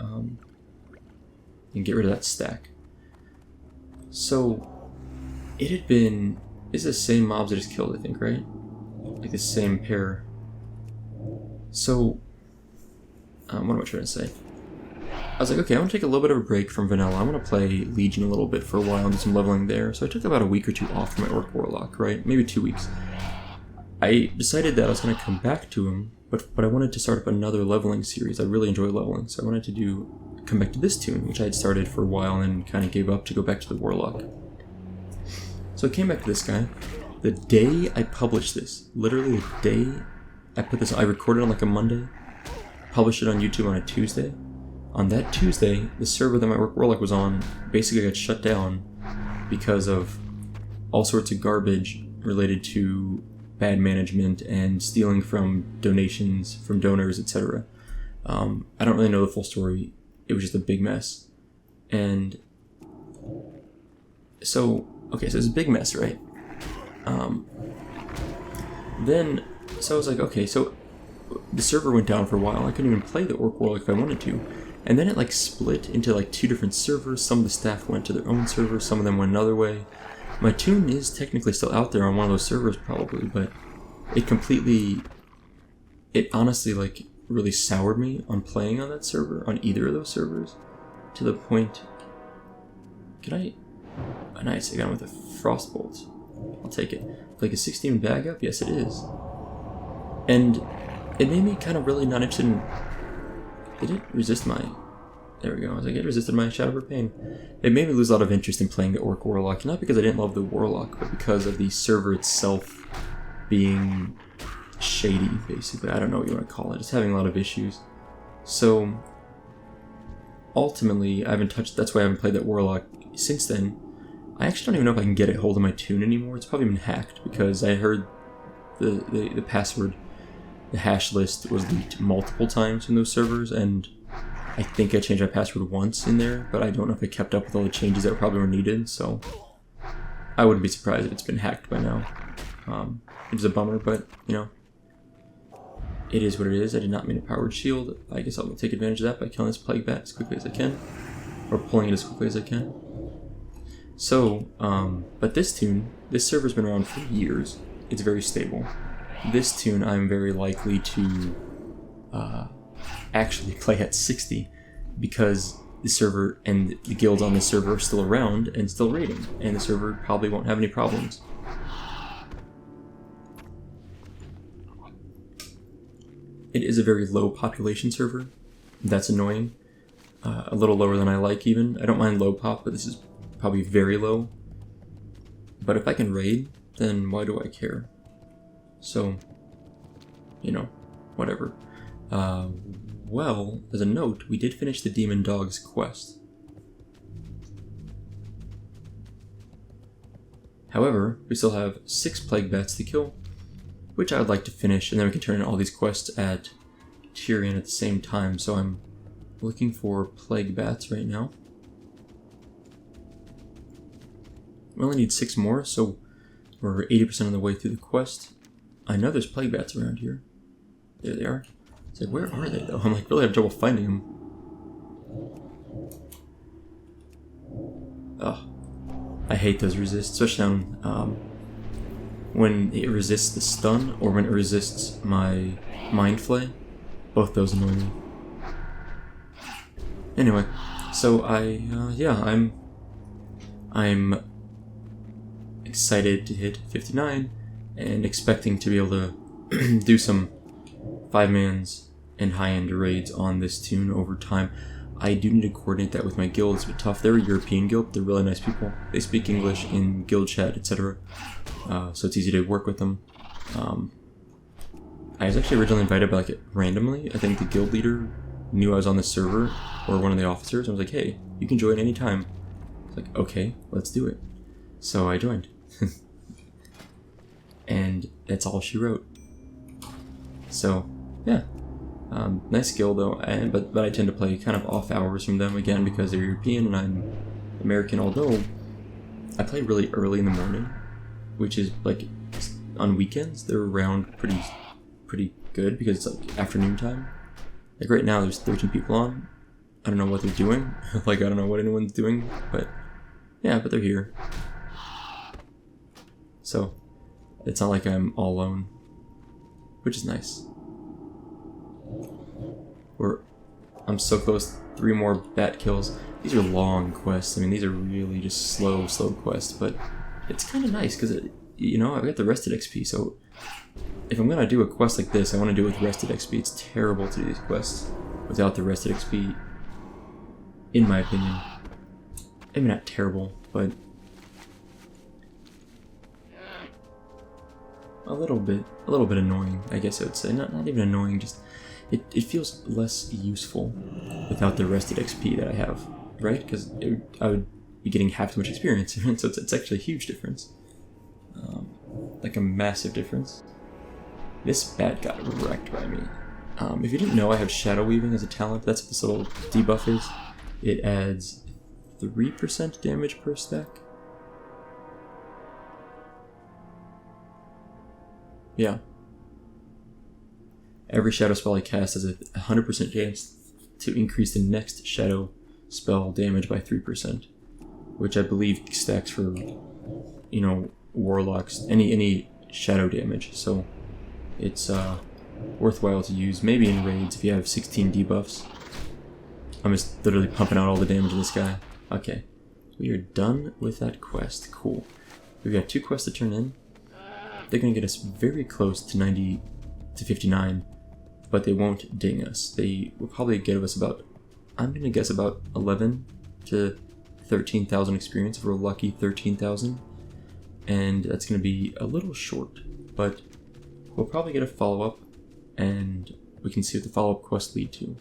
And get rid of that stack. So, it had been... It's the same mobs I just killed, I think, right? Like the same pair. So, what am I trying to say? I was like, okay, I want to take a little bit of a break from vanilla. I want to play Legion a little bit for a while and do some leveling there. So I took about a week or 2 off from my Orc Warlock, right? Maybe 2 weeks. I decided that I was going to come back to him, but I wanted to start up another leveling series. I really enjoy leveling, so I wanted to come back to this tune, which I had started for a while and kind of gave up to go back to the Warlock. So I came back to this guy. The day I published this, literally the day I put this, I recorded on like a Monday, published it on YouTube on a Tuesday. On that Tuesday, the server that my Orc Warlock was on basically got shut down because of all sorts of garbage related to bad management and stealing from donations from donors, etc. I don't really know the full story. It was just a big mess. And so, okay, so it's a big mess, right? So I was like, okay, so the server went down for a while. I couldn't even play the Orc Warlock if I wanted to. And then it like split into like 2 different servers. Some of the staff went to their own server, some of them went another way. My tune is technically still out there on one of those servers probably, but it honestly like really soured me on playing on that server, on either of those servers, to the point, nice, I got him with a Frostbolt. I'll take it. Like a 16 bag up? Yes it is. And it made me kind of really not interested in, did it resist my, there we go, I was like, it resisted my Shadow for Pain. It made me lose a lot of interest in playing the Orc Warlock, not because I didn't love the Warlock, but because of the server itself being shady, basically. I don't know what you want to call it. It's having a lot of issues. So, ultimately, I haven't touched, that's why I haven't played that Warlock since then. I actually don't even know if I can get it hold of my tune anymore. It's probably been hacked, because I heard the password, the hash list was leaked multiple times in those servers, and I think I changed my password once in there, but I don't know if it kept up with all the changes that probably were needed, so I wouldn't be surprised if it's been hacked by now. It's a bummer, but, you know, it is what it is. I did not mean a powered shield. I guess I'll take advantage of that by killing this plague bat as quickly as I can, or pulling it as quickly as I can. So, but this tune, this server's been around for years. It's very stable. this tune I'm very likely to actually play at 60 because the server and the guilds on the server are still around and still raiding, and the server probably won't have any problems. It is a very low population server. That's annoying. A little lower than I like even. I don't mind low pop, but this is probably very low. But if I can raid, then why do I care? So, you know, whatever. Well, as a note, we did finish the Demon Dog's quest. However, we still have 6 plague bats to kill, which I would like to finish, and then we can turn in all these quests at Tirion at the same time, so I'm looking for plague bats right now. We only need 6 more, so we're 80% of the way through the quest. I know there's plague bats around here. There they are. It's like, where are they though? I'm like really having trouble finding them. Oh, I hate those resists, especially on when it resists the stun or when it resists my mind flay. Both those annoy me. Anyway, so I'm excited to hit 59 and expecting to be able to do some 5-mans and high-end raids on this tune over time. I do need to coordinate that with my guild. It's a bit tough. They're a European guild. They're really nice people. They speak English in guild chat, etc. So it's easy to work with them. I was actually originally invited by randomly. I think the guild leader knew I was on the server, or one of the officers, and was like, hey, you can join anytime. I was like, okay, let's do it. So I joined. And that's all she wrote. So, yeah. Nice skill though, but I tend to play kind of off hours from them again because they're European and I'm American, although I play really early in the morning, which is like on weekends they're around pretty good because it's like afternoon time. Like right now there's 13 people on. I don't know what they're doing. Like I don't know what anyone's doing, but yeah, but they're here. So it's not like I'm all alone, which is nice. I'm so close. 3 more bat kills. These are long quests. I mean, these are really just slow quests, but it's kind of nice because, you know, I've got the rested XP, so if I'm going to do a quest like this, I want to do it with rested XP. It's terrible to do these quests without the rested XP, in my opinion. Maybe not terrible, but a little bit annoying, I guess I would say. Not even annoying, just it feels less useful without the rested XP that I have, right? Because I would be getting half as much experience, so it's actually a huge difference. Like a massive difference. This bat got wrecked by me. If you didn't know, I have Shadow Weaving as a talent. That's what this little debuff is. It adds 3% damage per stack. Yeah. Every shadow spell I cast has a 100% chance to increase the next shadow spell damage by 3%, which I believe stacks for, you know, warlocks, any shadow damage. So it's worthwhile to use, maybe in raids if you have 16 debuffs. I'm just literally pumping out all the damage of this guy. Okay, we are done with that quest. Cool. We've got 2 quests to turn in. They're going to get us very close to 90 to 59, but they won't ding us. They will probably give us about, I'm going to guess about 11 to 13,000 experience if we're lucky, 13,000. And that's going to be a little short, but we'll probably get a follow-up, and we can see what the follow-up quests lead to.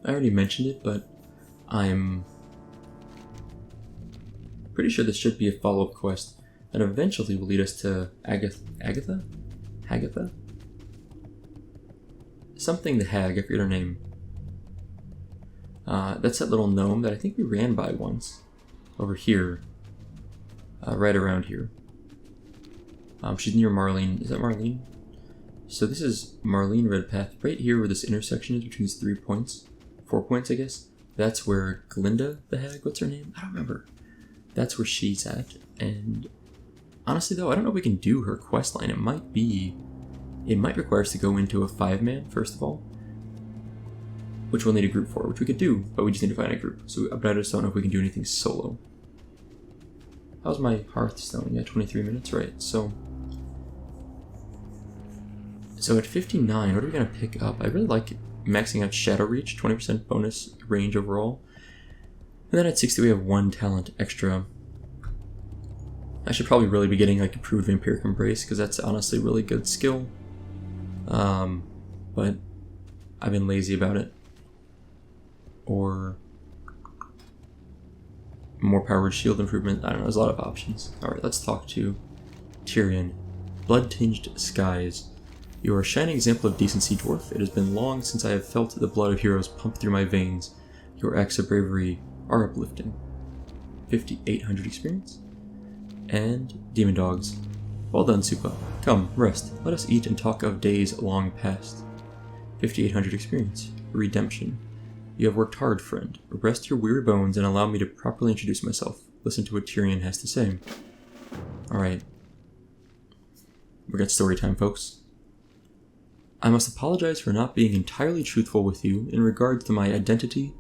I already mentioned it, but I'm pretty sure this should be a follow-up quest that eventually will lead us to Agatha? Something the Hag, I forget her name. That's that little gnome that I think we ran by once. Over here. Right around here. She's near Marlene. Is that Marlene? So this is Marlene Redpath. Right here where this intersection is between these 4 points, I guess. That's where Glinda the Hag, what's her name? I don't remember. that's where she's at. And honestly though, I don't know if we can do her quest line. It might require us to go into a 5-man first of all, which we'll need a group for, which we could do, but we just need to find a group. But I just don't know if we can do anything solo. How's my Hearthstone? Yeah, 23 minutes, right? So at 59, what are we gonna pick up? I really like maxing out Shadow Reach, 20% bonus range overall. And then at 60 we have 1 talent extra. I should probably really be getting like improved Vampiric Embrace, because that's honestly a really good skill. But I've been lazy about it. Or more powered shield improvement. I don't know, there's a lot of options. Alright, let's talk to Tirion. Blood-tinged skies. You are a shining example of decency, dwarf. It has been long since I have felt the blood of heroes pump through my veins. Your acts of bravery are uplifting. 5,800 experience. And Demon Dogs. Well done, Soupa. Come, rest. Let us eat and talk of days long past. 5,800 experience. Redemption. You have worked hard, friend. Rest your weary bones and allow me to properly introduce myself. Listen to what Tirion has to say. Alright. We got story time, folks. I must apologize for not being entirely truthful with you in regards to my identity.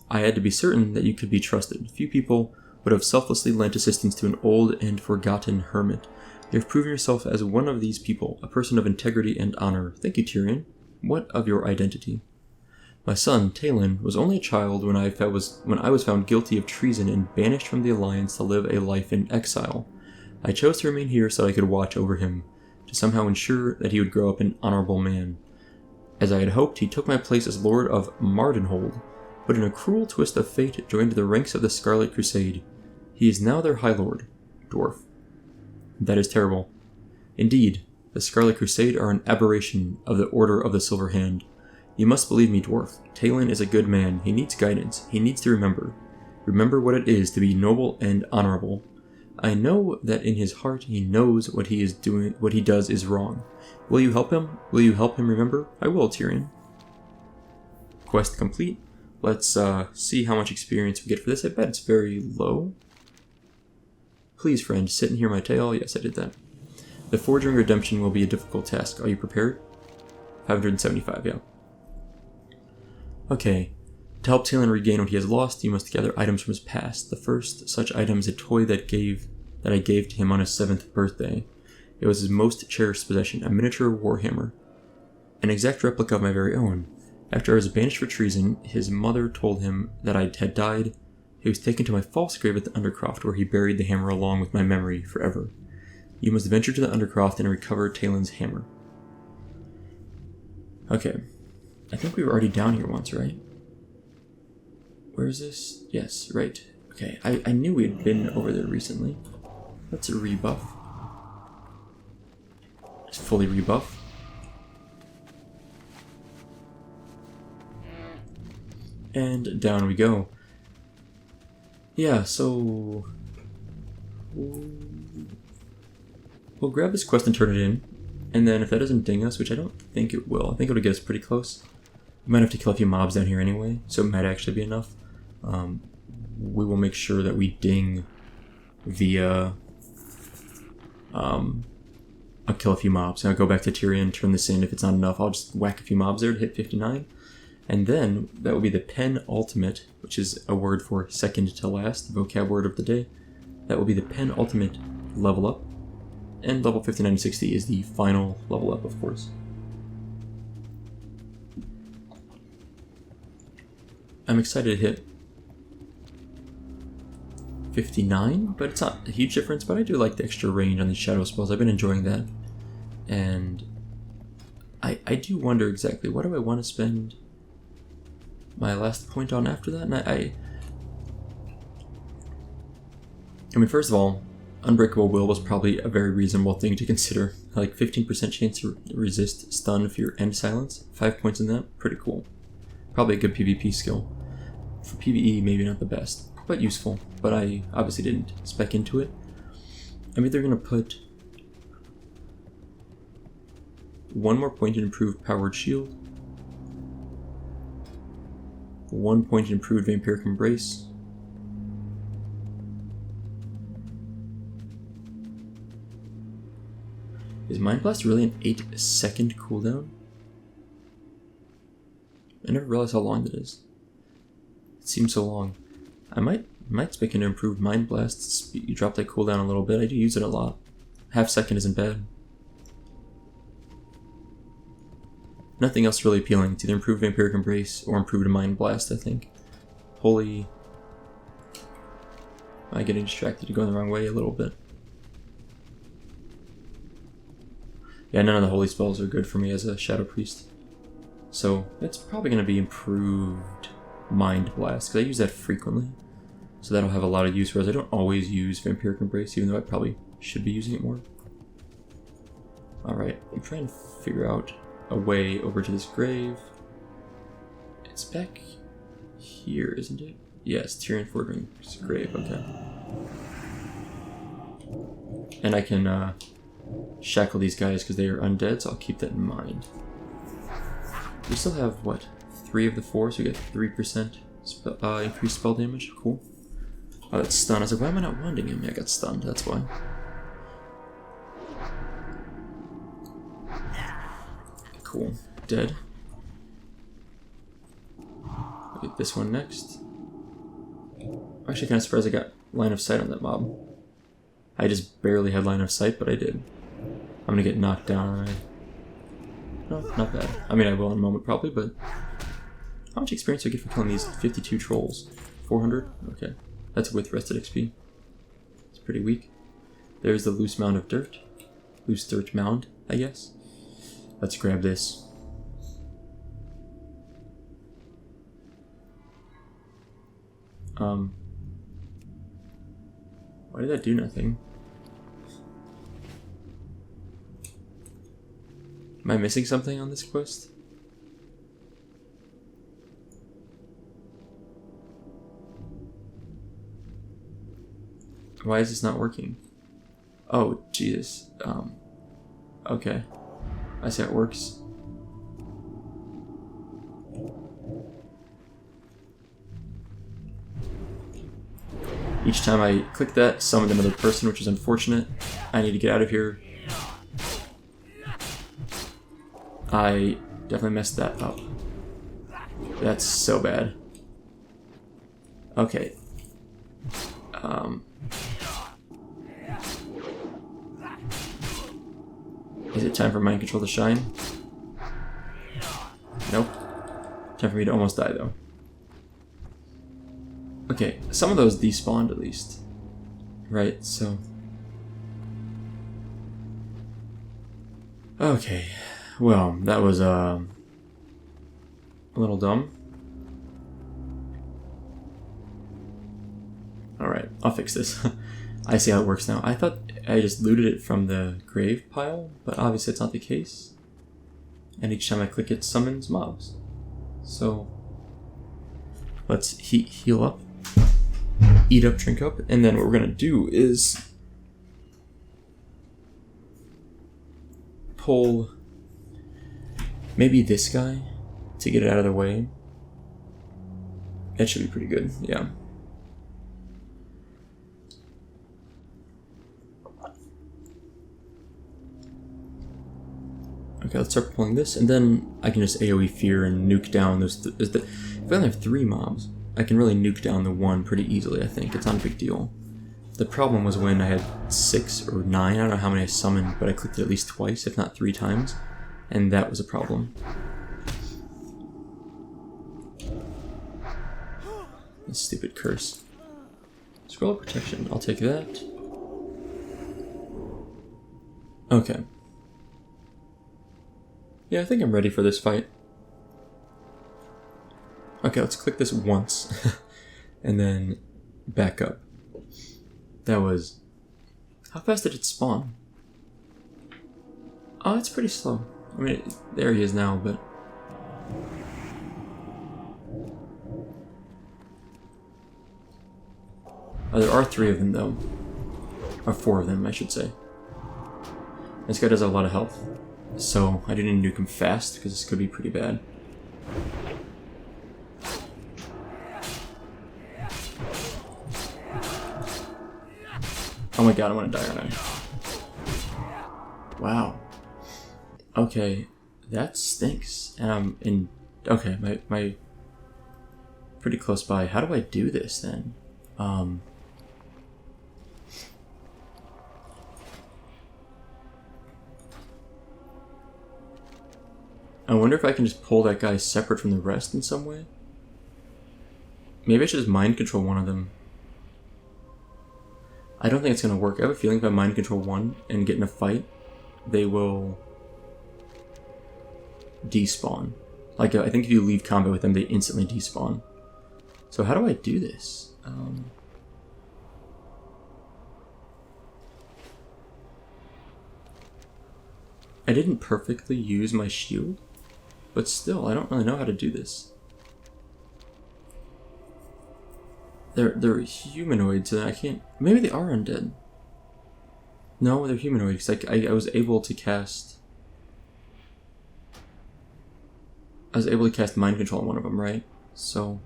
I had to be certain that you could be trusted. Few people would have selflessly lent assistance to an old and forgotten hermit. You have proven yourself as one of these people, a person of integrity and honor. Thank you, Tirion. What of your identity? My son, Talon, was only a child when I was found guilty of treason and banished from the Alliance to live a life in exile. I chose to remain here so I could watch over him, to somehow ensure that he would grow up an honorable man. As I had hoped, he took my place as Lord of Mardenhold, but in a cruel twist of fate joined the ranks of the Scarlet Crusade. He is now their High Lord, dwarf. That is terrible. Indeed, the Scarlet Crusade are an aberration of the Order of the Silver Hand. You must believe me, dwarf. Talon is a good man. He needs guidance. He needs to remember. Remember what it is to be noble and honorable. I know that in his heart he knows what he is doing. What he does is wrong. Will you help him? Will you help him remember? I will, Tirion. Quest complete. Let's see how much experience we get for this. I bet it's very low. Please, friend, sit and hear my tale. Yes, I did that. The Fordring redemption will be a difficult task. Are you prepared? 575, yeah. Okay. To help Talon regain what he has lost, you must gather items from his past. The first such item is a toy that I gave to him on his 7th birthday. It was his most cherished possession, a miniature warhammer. An exact replica of my very own. After I was banished for treason, his mother told him that I had died. He was taken to my false grave at the Undercroft, where he buried the hammer along with my memory forever. You must venture to the Undercroft and recover Talon's hammer. Okay. I think we were already down here once, right? Where is this? Yes, right. Okay, I knew we had been over there recently. Let's rebuff. Let's fully rebuff. And down we go. Yeah, so we'll grab this quest and turn it in, and then if that doesn't ding us, which I don't think it will, I think it'll get us pretty close. We might have to kill a few mobs down here anyway, so it might actually be enough. We will make sure that we ding via I'll kill a few mobs, and I'll go back to Tirion, turn this in. If it's not enough, I'll just whack a few mobs there to hit 59. And then that will be the penultimate, which is a word for second to last, the vocab word of the day. That will be the penultimate level up. And level 59 to 60 is the final level up, of course. I'm excited to hit 59, but it's not a huge difference, but I do like the extra range on these shadow spells. I've been enjoying that. And I do wonder exactly, what do I want to spend my last point on after that? And I mean, first of all, Unbreakable Will was probably a very reasonable thing to consider. Like 15% chance to resist stun, fear, and silence. 5 points in that, pretty cool. Probably a good PvP skill. For PvE, maybe not the best, but useful. But I obviously didn't spec into it. I'm either going to put 1 more point in improved powered shield, 1 point in improved vampiric embrace, Is Mind Blast really an 8-second cooldown? I never realized how long that is. It seems so long. I might spec an improved Mind Blast. You drop that cooldown a little bit. I do use it a lot. Half second isn't bad. Nothing else really appealing. It's either improved Vampiric Embrace or improved Mind Blast, I think. Holy... Am I getting distracted to go the wrong way a little bit? Yeah, none of the holy spells are good for me as a Shadow Priest. So, it's probably going to be improved Mind Blast, because I use that frequently. So that'll have a lot of use, whereas I don't always use Vampiric Embrace, even though I probably should be using it more. Alright, I'm trying to figure out a way over to this grave. It's back here, isn't it? Yes, Tirion Fordring's grave, okay. And I can shackle these guys because they are undead, so I'll keep that in mind. We still have, what, 3 of the 4, so we get 3% increased spell damage. Cool. Oh, that's stun. I was like, why am I not wanding him? Yeah, I got stunned, that's why. Cool. Dead. I'll get this one next. I'm actually kind of surprised I got line of sight on that mob. I just barely had line of sight, but I did. I'm gonna get knocked down, right? No, not bad. I mean, I will in a moment probably, but... How much experience do I get for killing these 52 trolls? 400? Okay. That's with rested XP. It's pretty weak. There's the loose mound of dirt. Loose dirt mound, I guess. Let's grab this. Why did that do nothing? Am I missing something on this quest? Why is this not working? Oh, Jesus. Okay. I see how it works. Each time I click that, summon another person, which is unfortunate. I need to get out of here. I definitely messed that up. That's so bad. Okay. Is it time for Mind Control to shine? Nope. Time for me to almost die, though. Okay, some of those despawned at least. Right, so... Okay, well, that was a little dumb. Alright, I'll fix this. I see how it works now. I thought I just looted it from the grave pile, but obviously it's not the case. And each time I click it summons mobs. So, let's heal up. Eat up, drink up, and then what we're gonna do is pull maybe this guy to get it out of the way. That should be pretty good, yeah. Okay, let's start pulling this, and then I can just AoE fear and nuke down those. If I only have 3 mobs, I can really nuke down the 1 pretty easily, I think. It's not a big deal. The problem was when I had 6 or 9, I don't know how many I summoned, but I clicked it at least twice, if not 3 times, and that was a problem. This stupid curse. Scroll of protection, I'll take that. Okay. Yeah, I think I'm ready for this fight. Okay, let's click this once, and then back up. That was... How fast did it spawn? Oh, it's pretty slow. I mean, there he is now, but... Oh, there are 3 of them, though. Or 4 of them, I should say. This guy does have a lot of health, so I didn't nuke him fast, because this could be pretty bad. Oh my god, I want to die right now. Wow. Okay, that stinks. And I'm in... Okay, my... Pretty close by. How do I do this, then? I wonder if I can just pull that guy separate from the rest in some way? Maybe I should just mind control one of them. I don't think it's going to work. I have a feeling if I mind control one and get in a fight, they will despawn. Like, I think if you leave combat with them, they instantly despawn. So how do I do this? I didn't perfectly use my shield, but still, I don't really know how to do this. They're humanoids, so I can't... Maybe they are undead. No, they're humanoids. Like I was able to cast... I was able to cast mind control on one of them, right? So...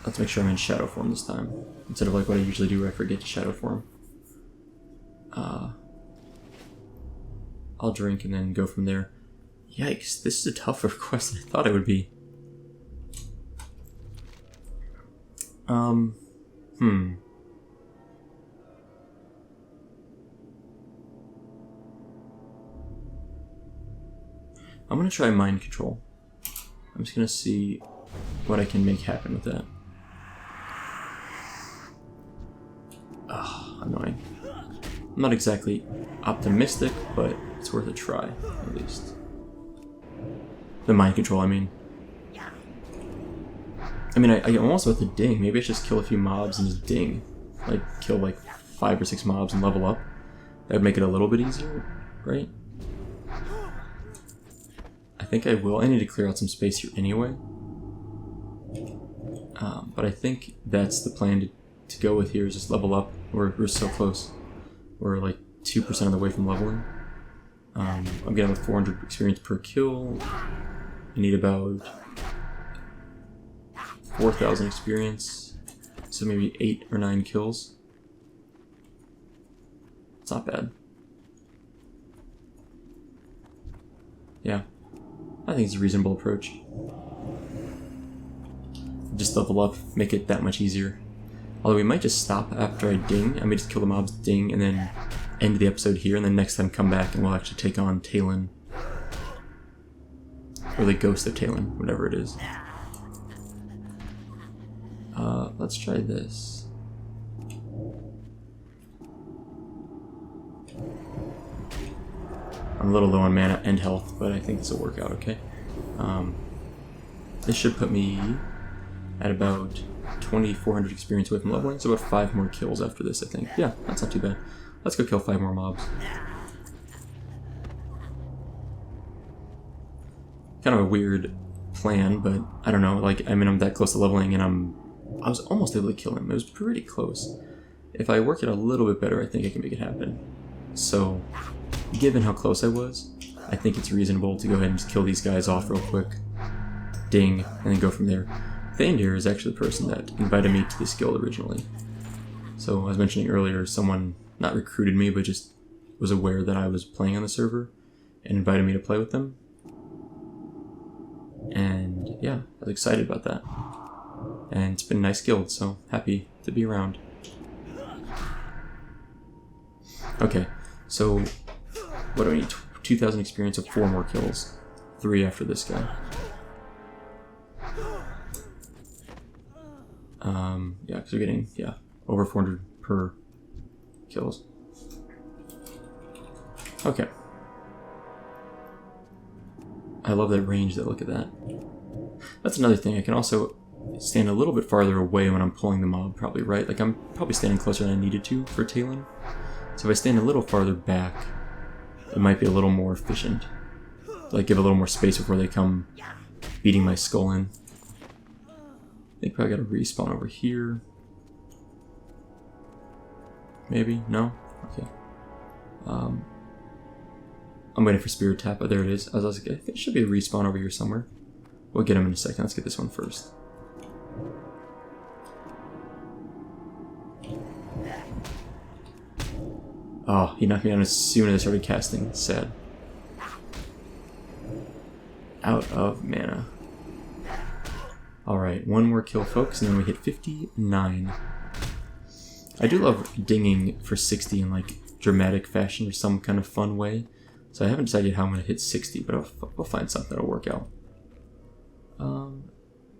Let's make sure I'm in shadow form this time. Instead of like what I usually do where I forget to shadow form. I'll drink and then go from there. Yikes, this is a tougher quest than I thought it would be. I'm gonna try mind control. I'm just gonna see what I can make happen with that. Ugh, annoying. I'm not exactly optimistic, but it's worth a try, at least. The mind control, I mean. I'm almost about to ding. Maybe I should just kill a few mobs and just ding. Like, kill like 5 or 6 mobs and level up. That would make it a little bit easier, right? I think I will. I need to clear out some space here anyway. But I think that's the plan to go with here, is just level up. We're so close. We're like 2% of the way from leveling. I'm getting with 400 experience per kill. I need about 4,000 experience, so maybe 8 or 9 kills. It's not bad. Yeah, I think it's a reasonable approach. Just level up, make it that much easier. Although we might just stop after I ding. I may just kill the mobs, ding, and then end the episode here, and then next time come back and we'll actually take on Talon. Or the ghost of Talon, whatever it is. Let's try this. I'm a little low on mana and health, but I think this will work out okay. This should put me at about 2,400 experience away from leveling, so about 5 more kills after this, I think. Yeah, that's not too bad. Let's go kill 5 more mobs. Kind of a weird plan, but I don't know, like, I mean, I'm that close to leveling and I was almost able to kill him. It was pretty close. If I work it a little bit better, I think I can make it happen. So, given how close I was, I think it's reasonable to go ahead and just kill these guys off real quick. Ding, and then go from there. Thandir is actually the person that invited me to this guild originally. So, I was mentioning earlier, someone not recruited me, but just was aware that I was playing on the server and invited me to play with them. And yeah, I was excited about that. And it's been a nice guild, so happy to be around. Okay, so what do I need? 2,000 experience of 4 more kills. 3 after this guy. Yeah, because we're getting, over 400 per kills. Okay. I love that range, though. Look at that. That's another thing. I can also stand a little bit farther away when I'm pulling the mob, probably, right? Like, I'm probably standing closer than I needed to for Talon. So if I stand a little farther back, it might be a little more efficient. Like, give a little more space before they come beating my skull in. I think probably got to respawn over here. Maybe? No? Okay. I'm waiting for Spirit Tap. Oh, there it is. I was like, I think it should be a respawn over here somewhere. We'll get him in a second. Let's get this one first. Oh, he knocked me down as soon as I started casting. Sad. Out of mana. Alright, one more kill, folks, and then we hit 59. I do love dinging for 60 in, like, dramatic fashion or some kind of fun way. So I haven't decided how I'm going to hit 60, but I'll find something that'll work out.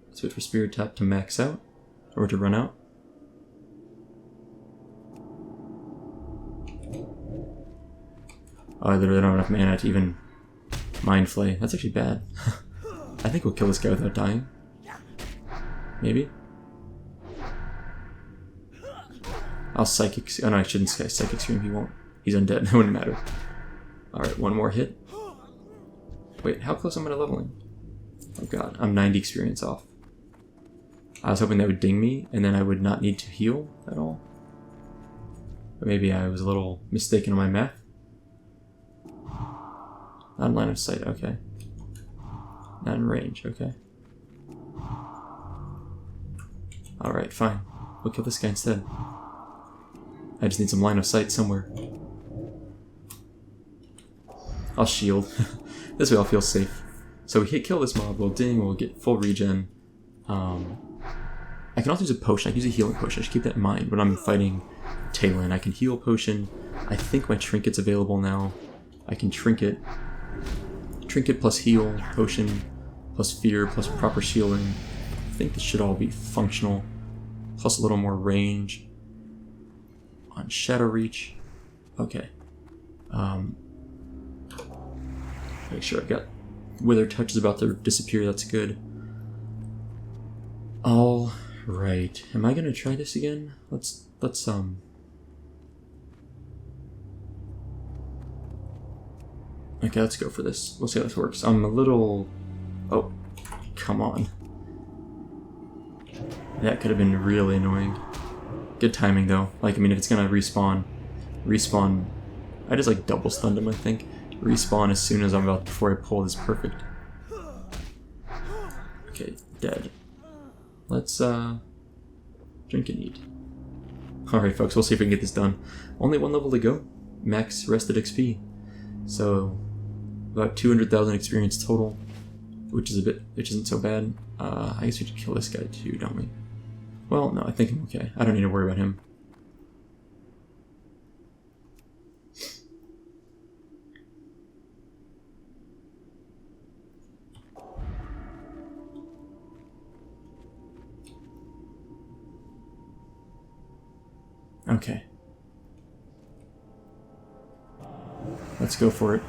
Let's wait for Spirit Tap to max out, or to run out. Oh, I literally don't have enough mana to even Mind Flay. That's actually bad. I think we'll kill this guy without dying. Maybe? I'll Psychic... Oh no, I shouldn't Psychic Scream, he won't. He's undead, it wouldn't matter. Alright, one more hit. Wait, how close am I to leveling? Oh god, I'm 90 experience off. I was hoping that would ding me, and then I would not need to heal at all. But maybe I was a little mistaken on my math. Not in line of sight, okay. Not in range, okay. Alright, fine. We'll kill this guy instead. I just need some line of sight somewhere. I'll shield. This way I'll feel safe. So we hit kill this mob, we'll ding, we'll get full regen. I can also use a potion. I can use a healing potion. I should keep that in mind when I'm fighting Talon. I can heal potion. I think my trinket's available now. I can trinket. Trinket plus heal, potion, plus fear, plus proper shielding. I think this should all be functional. Plus a little more range. On Shadow Reach. Okay. Make sure I've got Wither Touch is about to disappear, that's good. All right. Am I gonna try this again? Let's Okay, let's go for this. We'll see how this works. I'm a little... Oh, come on. That could have been really annoying. Good timing though. Like, I mean, if it's gonna respawn... I just like double stunned him, I think. Respawn as soon as I'm about, before I pull this perfect. Okay, dead. Let's, drink and eat. Alright folks, we'll see if we can get this done. Only one level to go. Max rested XP. So, about 200,000 experience total, which isn't so bad. I guess we should kill this guy too, don't we? Well, no, I think I'm okay. I don't need to worry about him. Okay. Let's go for it.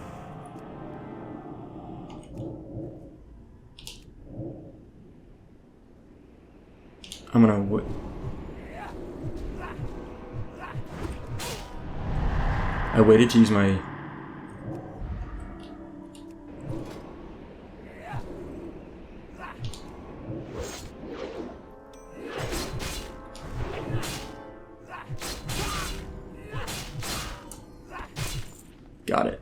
I'm gonna I waited to use my... Got it.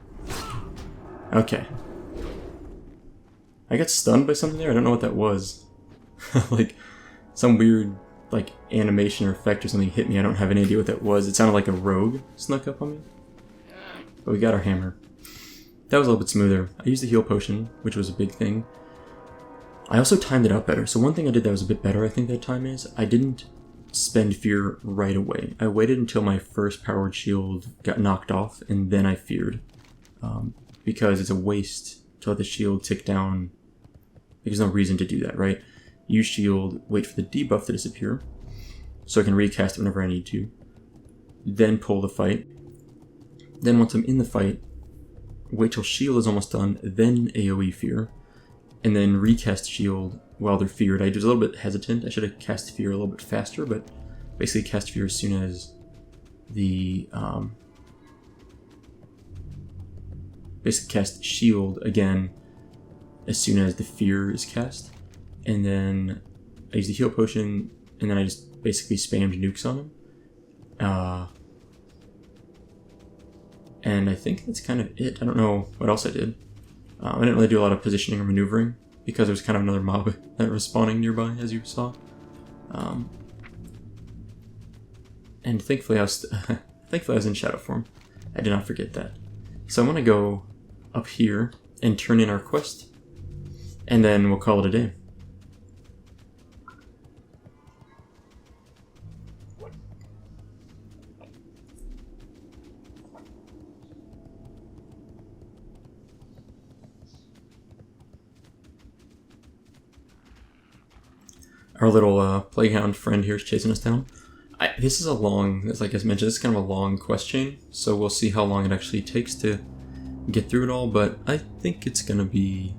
Okay. I got stunned by something there? I don't know what that was. Like, some weird, like, animation or effect or something hit me. I don't have any idea what that was. It sounded like a rogue snuck up on me. But we got our hammer. That was a little bit smoother. I used the heal potion, which was a big thing. I also timed it out better. So one thing I did that was a bit better, I think that time is, I didn't spend fear right away. I waited until my first powered shield got knocked off, and then I feared. Because it's a waste to let the shield tick down. There's no reason to do that, right? Use shield, wait for the debuff to disappear, so I can recast it whenever I need to. Then pull the fight. Then once I'm in the fight, wait till shield is almost done, then AoE fear. And then recast shield while they're feared. I was a little bit hesitant. I should have cast fear a little bit faster, but basically cast fear as soon as the... basically cast shield again as soon as the fear is cast. And then I use the heal potion, and then I just basically spammed nukes on him. And I think that's kind of it. I don't know what else I did. I didn't really do a lot of positioning or maneuvering because there was kind of another mob that was spawning nearby, as you saw. And thankfully I was in shadow form. I did not forget that. So I'm going to go up here and turn in our quest, and then we'll call it a day. Our little plaguehound friend here is chasing us down. This is a long, as like I mentioned, this is kind of a long quest chain, so we'll see how long it actually takes to get through it all, but I think it's going to be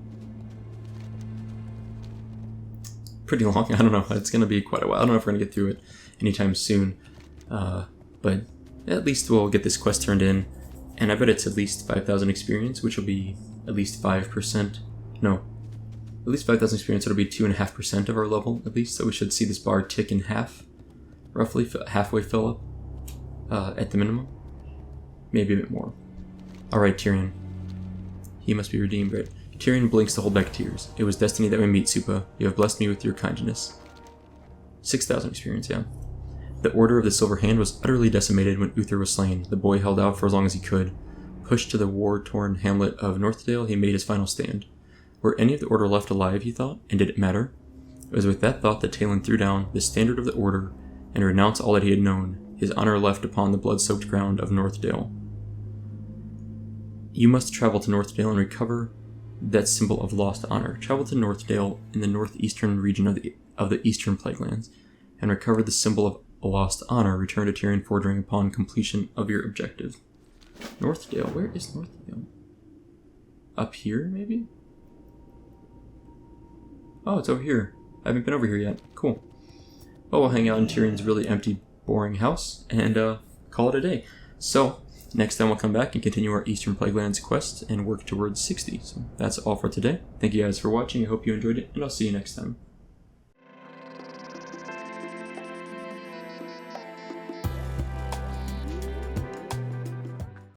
pretty long. I don't know. It's going to be quite a while. I don't know if we're going to get through it anytime soon, but at least we'll get this quest turned in, and I bet it's at least 5,000 experience, which will be at least 5%. No. At least 5,000 experience, it'll be 2.5% of our level, at least, so we should see this bar tick in half, roughly, halfway fill up, at the minimum. Maybe a bit more. Alright, Tirion. He must be redeemed, right? Tirion blinks to hold back tears. It was destiny that we meet, Soupa. You have blessed me with your kindness. 6,000 experience, yeah. The Order of the Silver Hand was utterly decimated when Uther was slain. The boy held out for as long as he could. Pushed to the war-torn hamlet of Northdale, he made his final stand. Were any of the Order left alive, he thought, and did it matter? It was with that thought that Talon threw down the standard of the Order and renounced all that he had known, his honor left upon the blood-soaked ground of Northdale. You must travel to Northdale and recover that symbol of lost honor. Travel to Northdale in the northeastern region of the Eastern Plaguelands, and recover the symbol of lost honor. Return to Tirion Fordring upon completion of your objective. Northdale? Where is Northdale? Up here, maybe? Oh, it's over here. I haven't been over here yet. Cool. Well, we'll hang out in Tyrion's really empty, boring house and call it a day. So, next time we'll come back and continue our Eastern Plaguelands quest and work towards 60. So that's all for today. Thank you guys for watching. I hope you enjoyed it, and I'll see you next time.